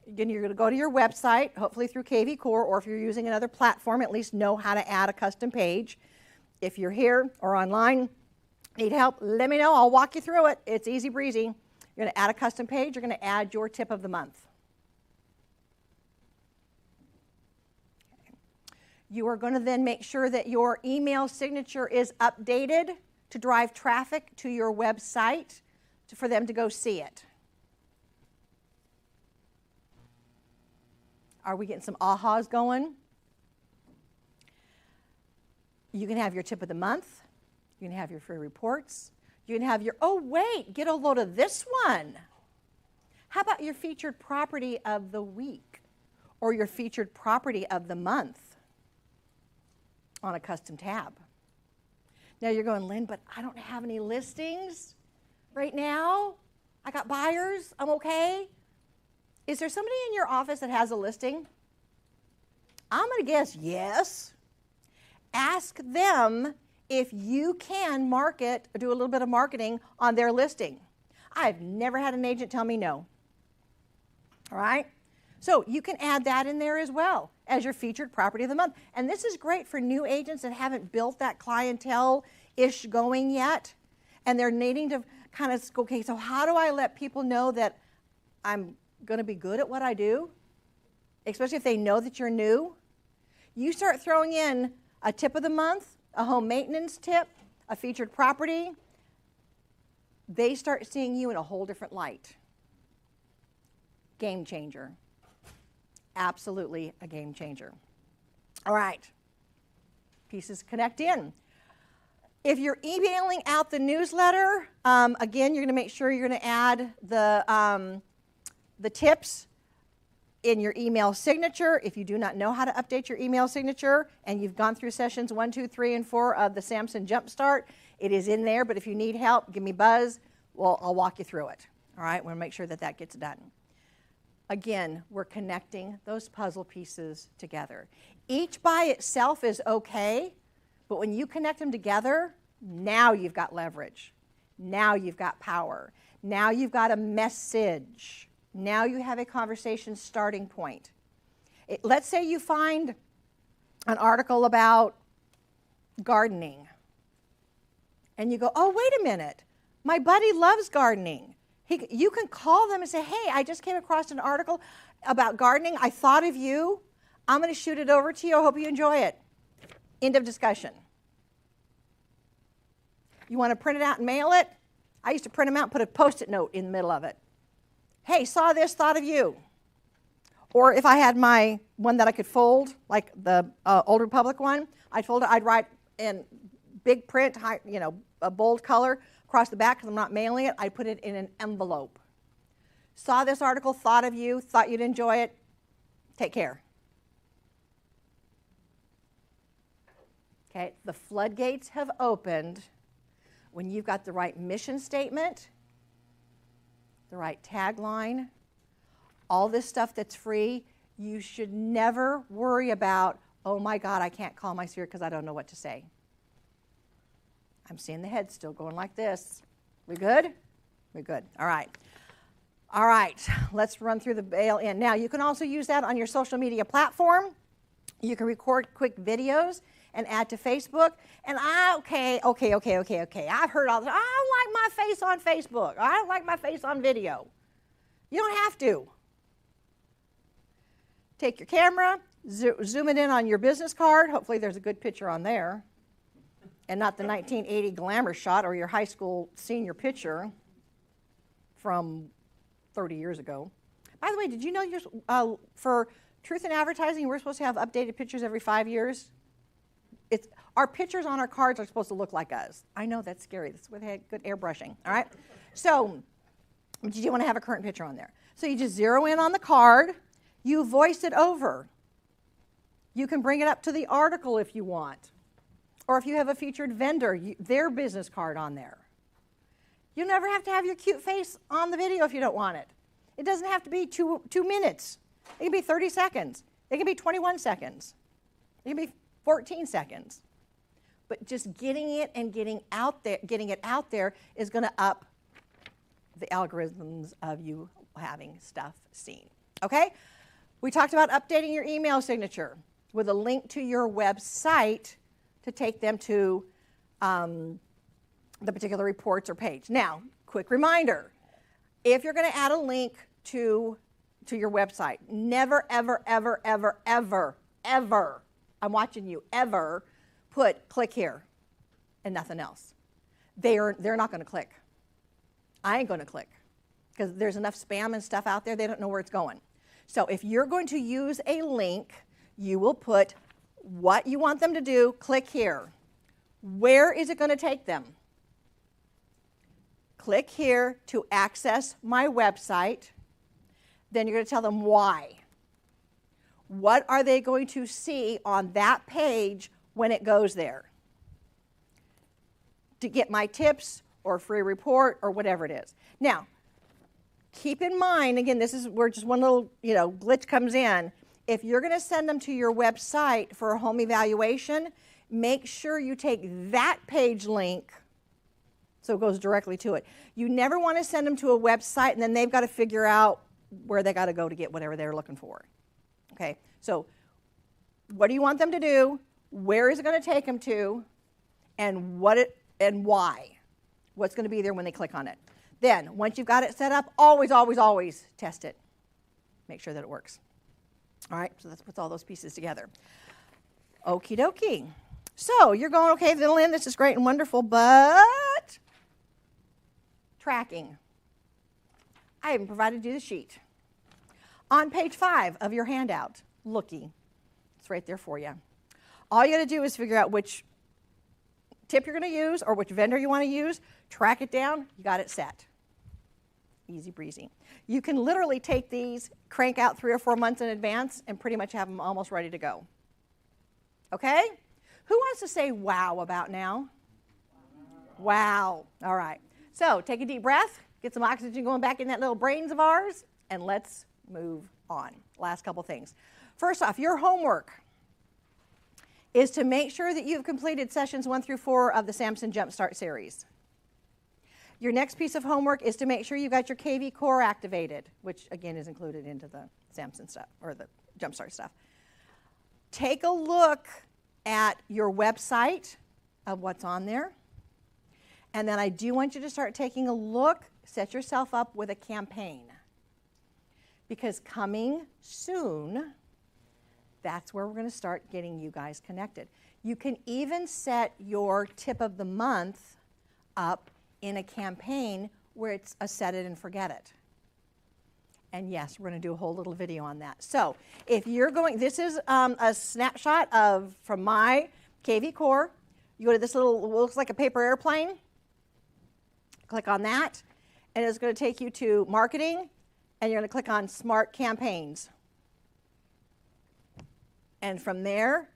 again, you're going to go to your website, hopefully through KV Core, or if you're using another platform, at least know how to add a custom page. If you're here or online, need help, let me know. I'll walk you through it. It's easy breezy. You're going to add a custom page. You're going to add your tip of the month. Okay. You are going to then make sure that your email signature is updated to drive traffic to your website for them to go see it. Are we getting some ahas going? You can have your tip of the month. You can have your free reports. You can have your, oh wait, get a load of this one. How about your featured property of the week or your featured property of the month on a custom tab? Now you're going, Lynn, but I don't have any listings right now. I got buyers. I'm okay. Is there somebody in your office that has a listing? I'm going to guess yes. Ask them if you can market or do a little bit of marketing on their listing. I've never had an agent tell me no. All right? So you can add that in there as well as your featured property of the month. And this is great for new agents that haven't built that clientele-ish going yet. And they're needing to kind of, okay, so how do I let people know that I'm going to be good at what I do? Especially if they know that you're new. You start throwing in a tip of the month, a home maintenance tip, a featured property. They start seeing you in a whole different light. Game changer. Absolutely a game changer. All right. Pieces connect in. If you're emailing out the newsletter, again, you're going to make sure you're going to add the tips in your email signature. If you do not know how to update your email signature and you've gone through sessions 1, 2, 3, and 4 of the Samson Jumpstart, it is in there. But if you need help, give me a buzz. Well, I'll walk you through it. All right? We'll make sure that that gets done. Again, we're connecting those puzzle pieces together. Each by itself is okay, but when you connect them together, now you've got leverage. Now you've got power. Now you've got a message. Now you have a conversation starting point. Let's say you find an article about gardening, and you go, oh, wait a minute. My buddy loves gardening. You can call them and say, hey, I just came across an article about gardening. I thought of you. I'm going to shoot it over to you. I hope you enjoy it. End of discussion. You want to print it out and mail it? I used to print them out and put a Post-it note in the middle of it. Hey, saw this, thought of you. Or if I had my one that I could fold, like the Old Republic one, I'd fold it. I'd write in big print, a bold color across the back because I'm not mailing it. I'd put it in an envelope. Saw this article, thought of you, thought you'd enjoy it. Take care. Okay, the floodgates have opened when you've got the right mission statement, the right tagline, all this stuff that's free. You should never worry about, oh my God, I can't call my sphere because I don't know what to say. I'm seeing the head still going like this. We good? We good. All right. All right. Let's run through the bail in. Now, you can also use that on your social media platform. You can record quick videos and add to Facebook. And okay. I've heard all this. I don't like my face on Facebook. I don't like my face on video. You don't have to. Take your camera, zoom it in on your business card. Hopefully there's a good picture on there. And not the 1980 glamour shot or your high school senior picture from 30 years ago. By the way, did you know for Truth in Advertising, we're supposed to have updated pictures every 5 years? Our pictures on our cards are supposed to look like us. I know that's scary. That's why they had good airbrushing, all right? So did you want to have a current picture on there? So you just zero in on the card. You voice it over. You can bring it up to the article if you want. Or if you have a featured vendor, their business card on there. You never have to have your cute face on the video if you don't want it. It doesn't have to be 2 minutes. It can be 30 seconds. It can be 21 seconds. It can be 14 seconds. But just getting it and getting it out there is going to up the algorithms of you having stuff seen. Okay? We talked about updating your email signature with a link to your website to take them to the particular reports or page. Now, quick reminder, if you're going to add a link to your website, never, ever, ever, ever, ever, ever, I'm watching you, ever put click here and nothing else. They're not going to click. I ain't going to click because there's enough spam and stuff out there, they don't know where it's going. So if you're going to use a link, you will put what you want them to do, click here. Where is it going to take them? Click here to access my website. then you're going to tell them why. What are they going to see on that page when it goes there? To get my tips or free report or whatever it is. Now, keep in mind, again, this is where just one little glitch comes in. If you're going to send them to your website for a home evaluation, make sure you take that page link so it goes directly to it. You never want to send them to a website and then they've got to figure out where they got to go to get whatever they're looking for. Okay, so what do you want them to do? Where is it going to take them to? And why? What's going to be there when they click on it? Then, once you've got it set up, always, always, always test it. Make sure that it works. All right, so that puts all those pieces together. Okie dokie. So you're going, okay, Lynn, this is great and wonderful, but tracking. I haven't provided you the sheet. On page 5 of your handout, looky. It's right there for you. All you got to do is figure out which tip you're going to use or which vendor you want to use, track it down, you got it set. Easy breezy. You can literally take these, crank out 3 or 4 months in advance, and pretty much have them almost ready to go. Okay? Who wants to say wow about now? Wow. All right. So take a deep breath, get some oxygen going back in that little brains of ours, and let's move on. Last couple things. First off, your homework is to make sure that you've completed sessions 1 through 4 of the Samson Jumpstart series. Your next piece of homework is to make sure you've got your KV core activated, which again is included into the Samson stuff or the Jumpstart stuff. Take a look at your website of what's on there. And then I do want you to start taking a look, set yourself up with a campaign. Because coming soon, that's where we're going to start getting you guys connected. You can even set your tip of the month up in a campaign where it's a set it and forget it. And yes, we're going to do a whole little video on that. So if you're going, this is a snapshot from my KV core. You go to this little, looks like a paper airplane. Click on that, and it's going to take you to marketing, and you're going to click on Smart Campaigns. And from there,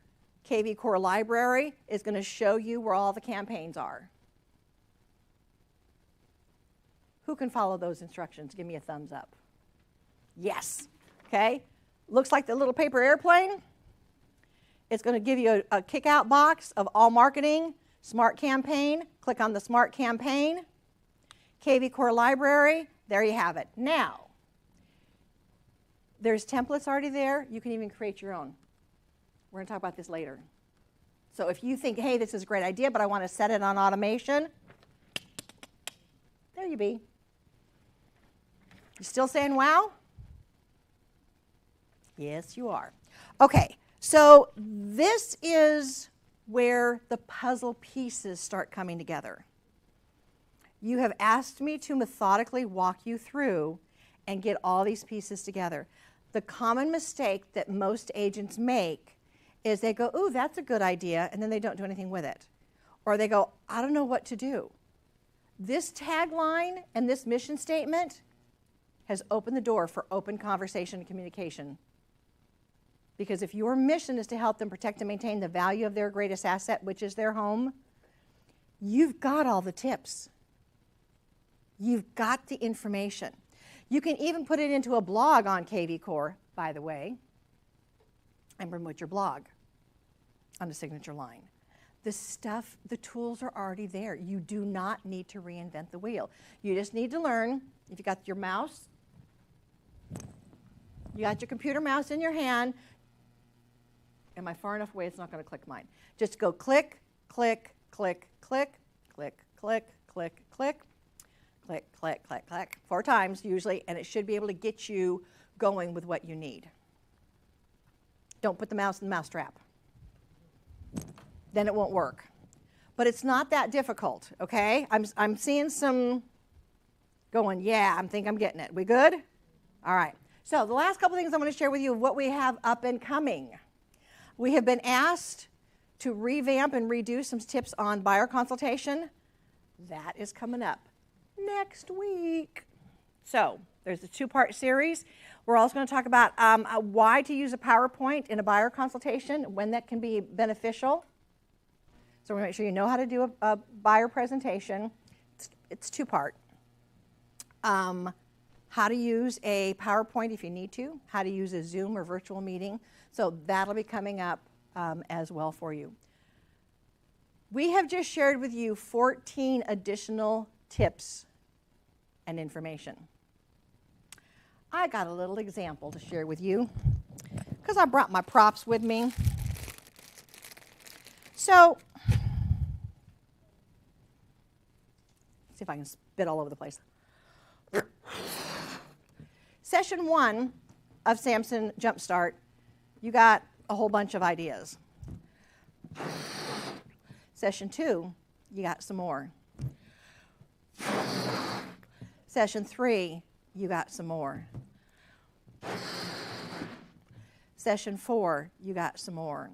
KV Core Library is going to show you where all the campaigns are. Who can follow those instructions? Give me a thumbs up. Yes. Okay. Looks like the little paper airplane. It's going to give you a kick-out box of all marketing, Smart Campaign. Click on the Smart Campaign. KV Core Library. There you have it. Now, there's templates already there. You can even create your own. We're going to talk about this later. So if you think, hey, this is a great idea, but I want to set it on automation, there you be. You still saying wow? Yes, you are. Okay, so this is where the puzzle pieces start coming together. You have asked me to methodically walk you through and get all these pieces together. The common mistake that most agents make is they go, ooh, that's a good idea, and then they don't do anything with it. Or they go, I don't know what to do. This tagline and this mission statement has opened the door for open conversation and communication. Because if your mission is to help them protect and maintain the value of their greatest asset, which is their home, you've got all the tips. You've got the information. You can even put it into a blog on KV Core, by the way, and promote your blog on the signature line. The stuff, the tools are already there. You do not need to reinvent the wheel. You just need to learn, if you got your mouse, you got your computer mouse in your hand. Am I far enough away? It's not going to click mine. Just go click, click, click, click, click, click, click, click, click, click, click, click, 4 times usually, and it should be able to get you going with what you need. Don't put the mouse in the mousetrap. Then it won't work. But it's not that difficult, okay? I'm seeing some going, yeah, I think I'm getting it. We good? All right. So the last couple things I'm going to share with you of what we have up and coming. We have been asked to revamp and redo some tips on buyer consultation. That is coming up next week. So there's a two-part series. We're also going to talk about why to use a PowerPoint in a buyer consultation, when that can be beneficial. So we're going to make sure you know how to do a buyer presentation. It's two-part. How to use a PowerPoint if you need to, how to use a Zoom or virtual meeting. So that'll be coming up as well for you. We have just shared with you 14 additional tips and information. I got a little example to share with you because I brought my props with me. So, see if I can spit all over the place. Session 1 of Samson Jumpstart, you got a whole bunch of ideas. Session 2, you got some more. Session 3, you got some more. Session 4, you got some more.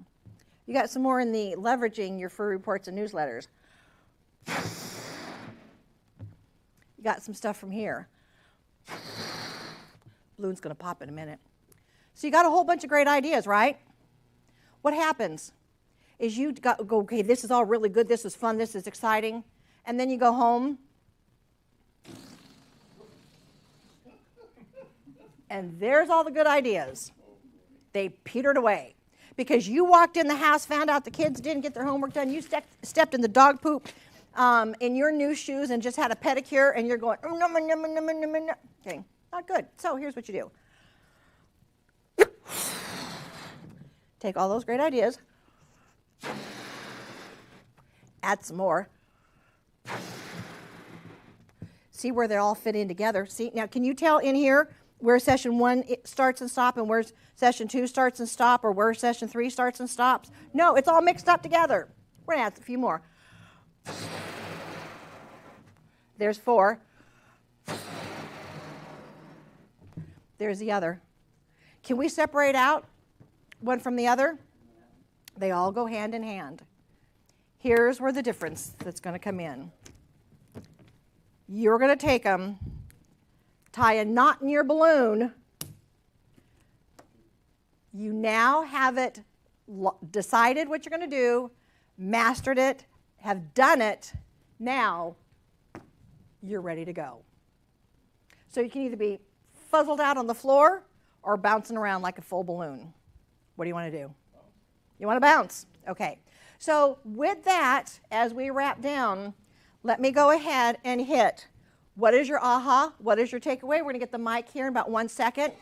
You got some more in the leveraging your free reports and newsletters. You got some stuff from here. Balloon's going to pop in a minute. So you got a whole bunch of great ideas, right? What happens is you go, okay, this is all really good, this is fun, this is exciting, and then you go home, and there's all the good ideas. They petered away because you walked in the house, found out the kids didn't get their homework done, you stepped in the dog poop in your new shoes and just had a pedicure, and you're going, okay, not good. So here's what you do. Take all those great ideas, add some more, see where they all fit in together. See, now can you tell in here where session 1 starts and stops and where session 2 starts and stops, or where session 3 starts and stops? No, it's all mixed up together. We're going to add a few more. There's 4. There's the other. Can we separate out one from the other? They all go hand in hand. Here's where the difference that's going to come in. You're going to take them, tie a knot in your balloon. You now have it decided what you're going to do, mastered it, have done it. Now you're ready to go. So you can either be fuzzled out on the floor or bouncing around like a full balloon. What do you want to do? You want to bounce? Okay. So with that, as we wrap down, let me go ahead and hit what is your aha? What is your takeaway? We're going to get the mic here in about 1 second.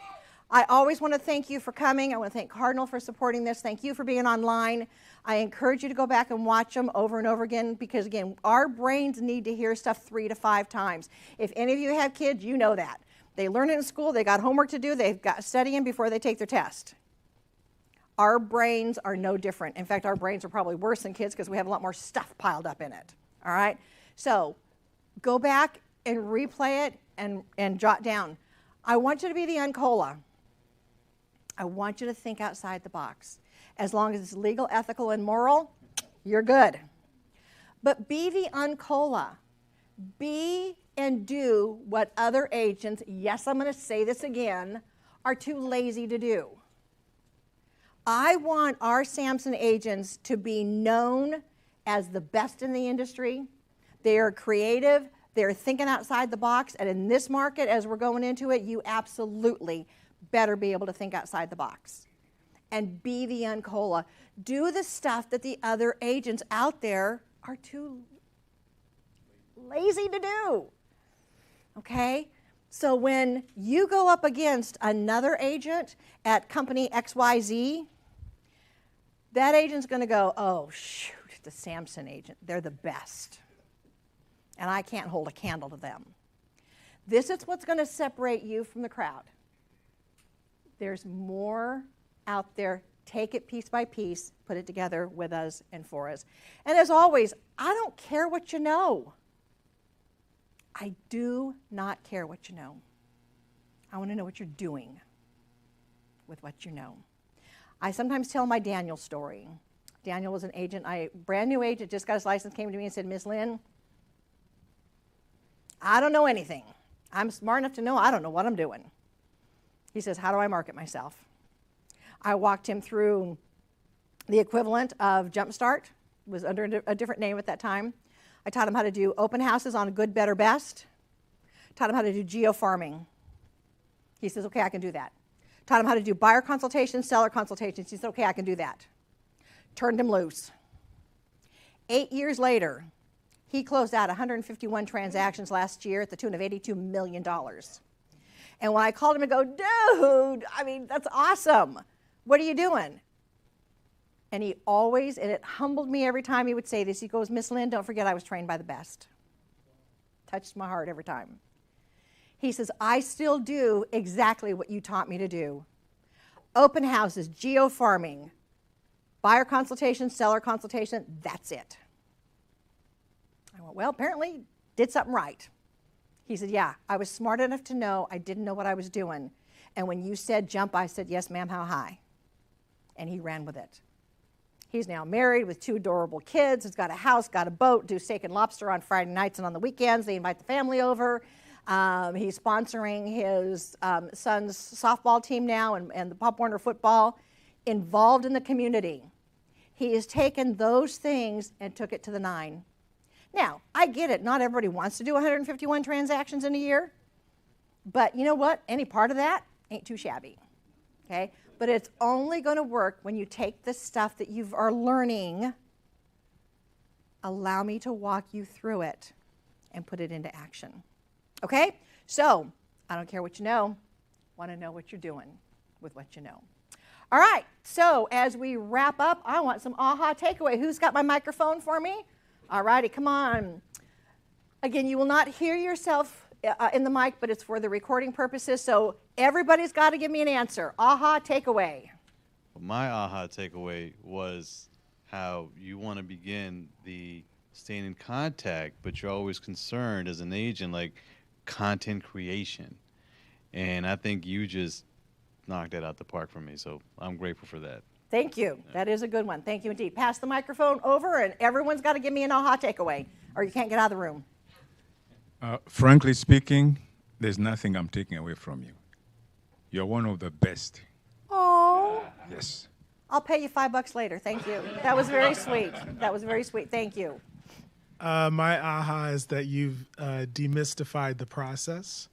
I always want to thank you for coming. I want to thank Cardinal for supporting this. Thank you for being online. I encourage you to go back and watch them over and over again because, again, our brains need to hear stuff 3 to 5 times. If any of you have kids, you know that. They learn it in school. They got homework to do. They've got studying before they take their test. Our brains are no different. In fact, our brains are probably worse than kids because we have a lot more stuff piled up in it. All right? So go back and replay it and jot down. I want you to be the Uncola. I want you to think outside the box. As long as it's legal, ethical, and moral, you're good. But be the Uncola. Be and do what other agents, yes, I'm going to say this again, are too lazy to do. I want our Samson agents to be known as the best in the industry. They are creative. They're thinking outside the box. And in this market, as we're going into it, you absolutely better be able to think outside the box and be the Uncola. Do the stuff that the other agents out there are too lazy to do. Okay? So when you go up against another agent at company XYZ, that agent's going to go, oh, shoot, the Samson agent, they're the best. And I can't hold a candle to them. This is what's going to separate you from the crowd. There's more out there. Take it piece by piece, put it together with us and for us. And as always, I don't care what you know. I do not care what you know. I want to know what you're doing with what you know. I sometimes tell my Daniel story. Daniel was an agent, brand new agent, just got his license, came to me and said, Miss Lynn, I don't know anything. I'm smart enough to know I don't know what I'm doing. He says, how do I market myself? I walked him through the equivalent of Jumpstart. It was under a different name at that time. I taught him how to do open houses on Good, Better, Best. Taught him how to do geo-farming. He says, okay, I can do that. Taught him how to do buyer consultations, seller consultations. He said, okay, I can do that. Turned him loose. 8 years later, he closed out 151 transactions last year at the tune of $82 million. And when I called him and go, dude, I mean, that's awesome. What are you doing? And he always, and it humbled me every time he would say this, he goes, Miss Lynn, don't forget I was trained by the best. Touched my heart every time. He says, I still do exactly what you taught me to do. Open houses, geo-farming, buyer consultation, seller consultation, that's it. I went, well, apparently did something right. He said, yeah, I was smart enough to know I didn't know what I was doing. And when you said jump, I said, yes, ma'am, how high? And he ran with it. He's now married with 2 adorable kids. He's got a house, got a boat, do steak and lobster on Friday nights and on the weekends. They invite the family over. He's sponsoring his son's softball team now and the Pop Warner football, involved in the community. He has taken those things and took it to the 9. Now, I get it. Not everybody wants to do 151 transactions in a year. But you know what? Any part of that ain't too shabby. Okay? But it's only going to work when you take the stuff that you are learning, allow me to walk you through it, and put it into action. Okay? So, I don't care what you know. Want to know what you're doing with what you know. All right. So, as we wrap up, I want some aha takeaway. Who's got my microphone for me? All righty. Come on. Again, you will not hear yourself in the mic, but it's for the recording purposes. So, everybody's got to give me an answer. Aha takeaway. My aha takeaway was how you want to begin the staying in contact, but you're always concerned as an agent, like content creation. And I think you just knocked that out the park for me. So I'm grateful for that. Thank you. Yeah. That is a good one. Thank you indeed. Pass the microphone over, and everyone's got to give me an aha takeaway, or you can't get out of the room. Frankly speaking, there's nothing I'm taking away from you. You're one of the best. Oh. Yes. I'll pay you $5 later. Thank you. That was very sweet. That was very sweet. Thank you. My aha is that you've demystified the process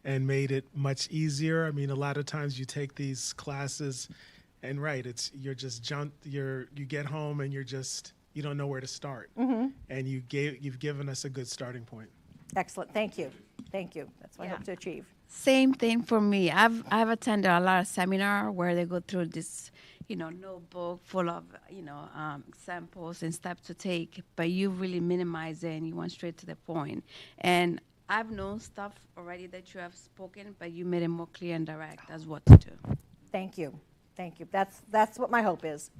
and made it much easier. I mean, a lot of times you take these classes, and you get home and you don't know where to start. Mm-hmm. And you've given us a good starting point. Excellent. Thank you. Thank you. That's what I hope to achieve. Same thing for me. I've attended a lot of seminars where they go through this, notebook full of, samples and steps to take, but you really minimize it and you went straight to the point. And I've known stuff already that you have spoken, but you made it more clear and direct as what to do. Thank you. Thank you. That's what my hope is.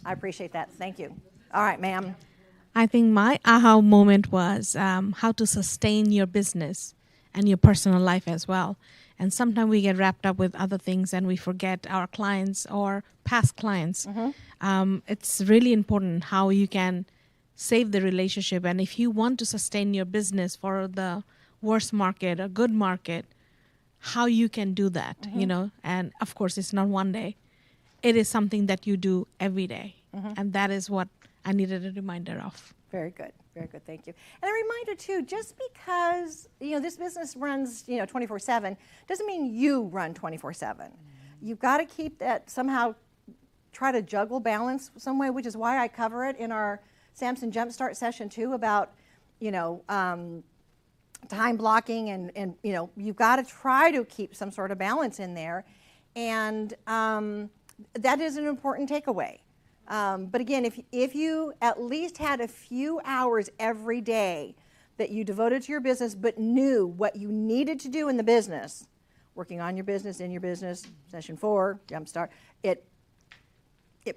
I appreciate that. Thank you. All right, ma'am. I think my aha moment was how to sustain your business and your personal life as well. And sometimes we get wrapped up with other things and we forget our clients or past clients. Mm-hmm. It's really important how you can save the relationship. And if you want to sustain your business for the worst market, a good market, how you can do that, mm-hmm. And of course, it's not one day. It is something that you do every day. Mm-hmm. And that is what I needed a reminder of. Very good. Very good. Thank you. And a reminder, too, just because, this business runs, 24/7, doesn't mean you run 24/7. You've got to keep that somehow, try to juggle balance some way, which is why I cover it in our Samson Jumpstart session, too, about, time blocking and you've got to try to keep some sort of balance in there. And that is an important takeaway. But again, if you at least had a few hours every day that you devoted to your business but knew what you needed to do in the business, working on your business, in your business, session 4, Jumpstart, it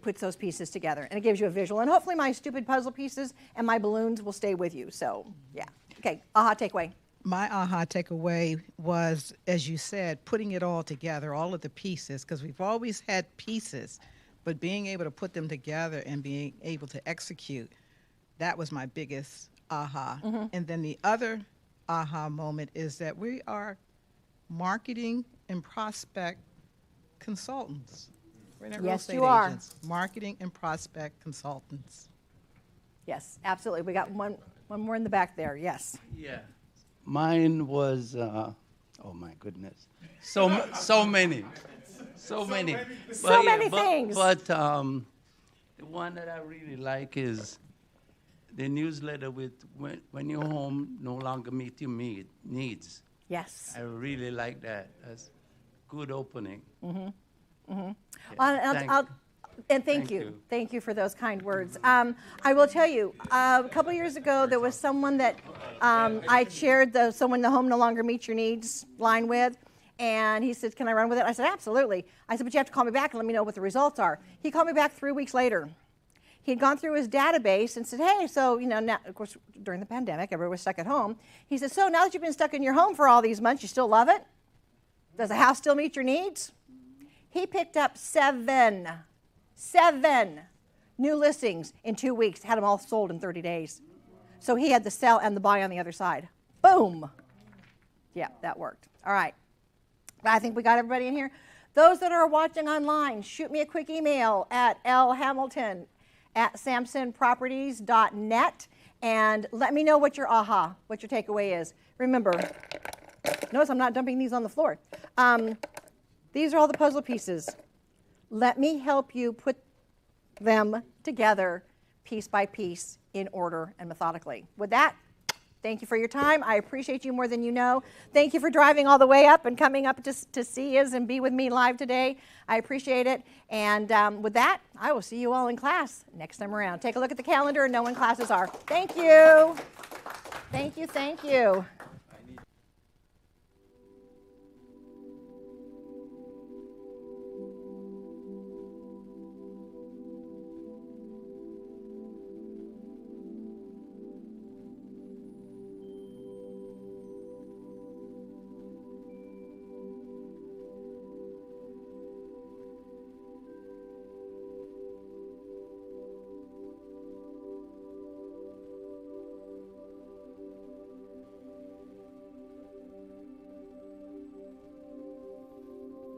puts those pieces together and it gives you a visual. And hopefully my stupid puzzle pieces and my balloons will stay with you. So, yeah. Okay, aha takeaway. My aha takeaway was, as you said, putting it all together, all of the pieces, because we've always had pieces, but being able to put them together and being able to execute, that was my biggest aha. Mm-hmm. And then the other aha moment is that we are marketing and prospect consultants. We're not real Yes, estate you are. agents. Marketing and prospect consultants. Yes, absolutely. We got one more in the back there. Yes. Yeah. Mine was, oh my goodness, so many, so many. So But, many but, things. But the one that I really like is the newsletter with when your home no longer meet your needs. Yes. I really like that. That's good opening. And Thank thank you. you. Thank you for those kind words. I will tell you, a couple years ago, there was someone that I shared someone the home no longer meets your needs line with. And he said, can I run with it? I said, absolutely. I said, but you have to call me back and let me know what the results are. He called me back 3 weeks later. He'd gone through his database and said, hey, so, now, of course, during the pandemic, everybody was stuck at home. He said, so now that you've been stuck in your home for all these months, you still love it? Does the house still meet your needs? He picked up seven new listings in 2 weeks, had them all sold in 30 days. So he had the sell and the buy on the other side. Boom. Yeah, that worked. All right. I think we got everybody in here. Those that are watching online, shoot me a quick email at lhamilton@samsonproperties.net and let me know what your what your takeaway is. Remember, notice I'm not dumping these on the floor. These are all the puzzle pieces. Let me help you put them together piece by piece in order and methodically. With that, thank you for your time. I appreciate you more than you know. Thank you for driving all the way up and coming up to see us and be with me live today. I appreciate it. And with that, I will see you all in class next time around. Take a look at the calendar and know when classes are. Thank you. Thank you. Thank you.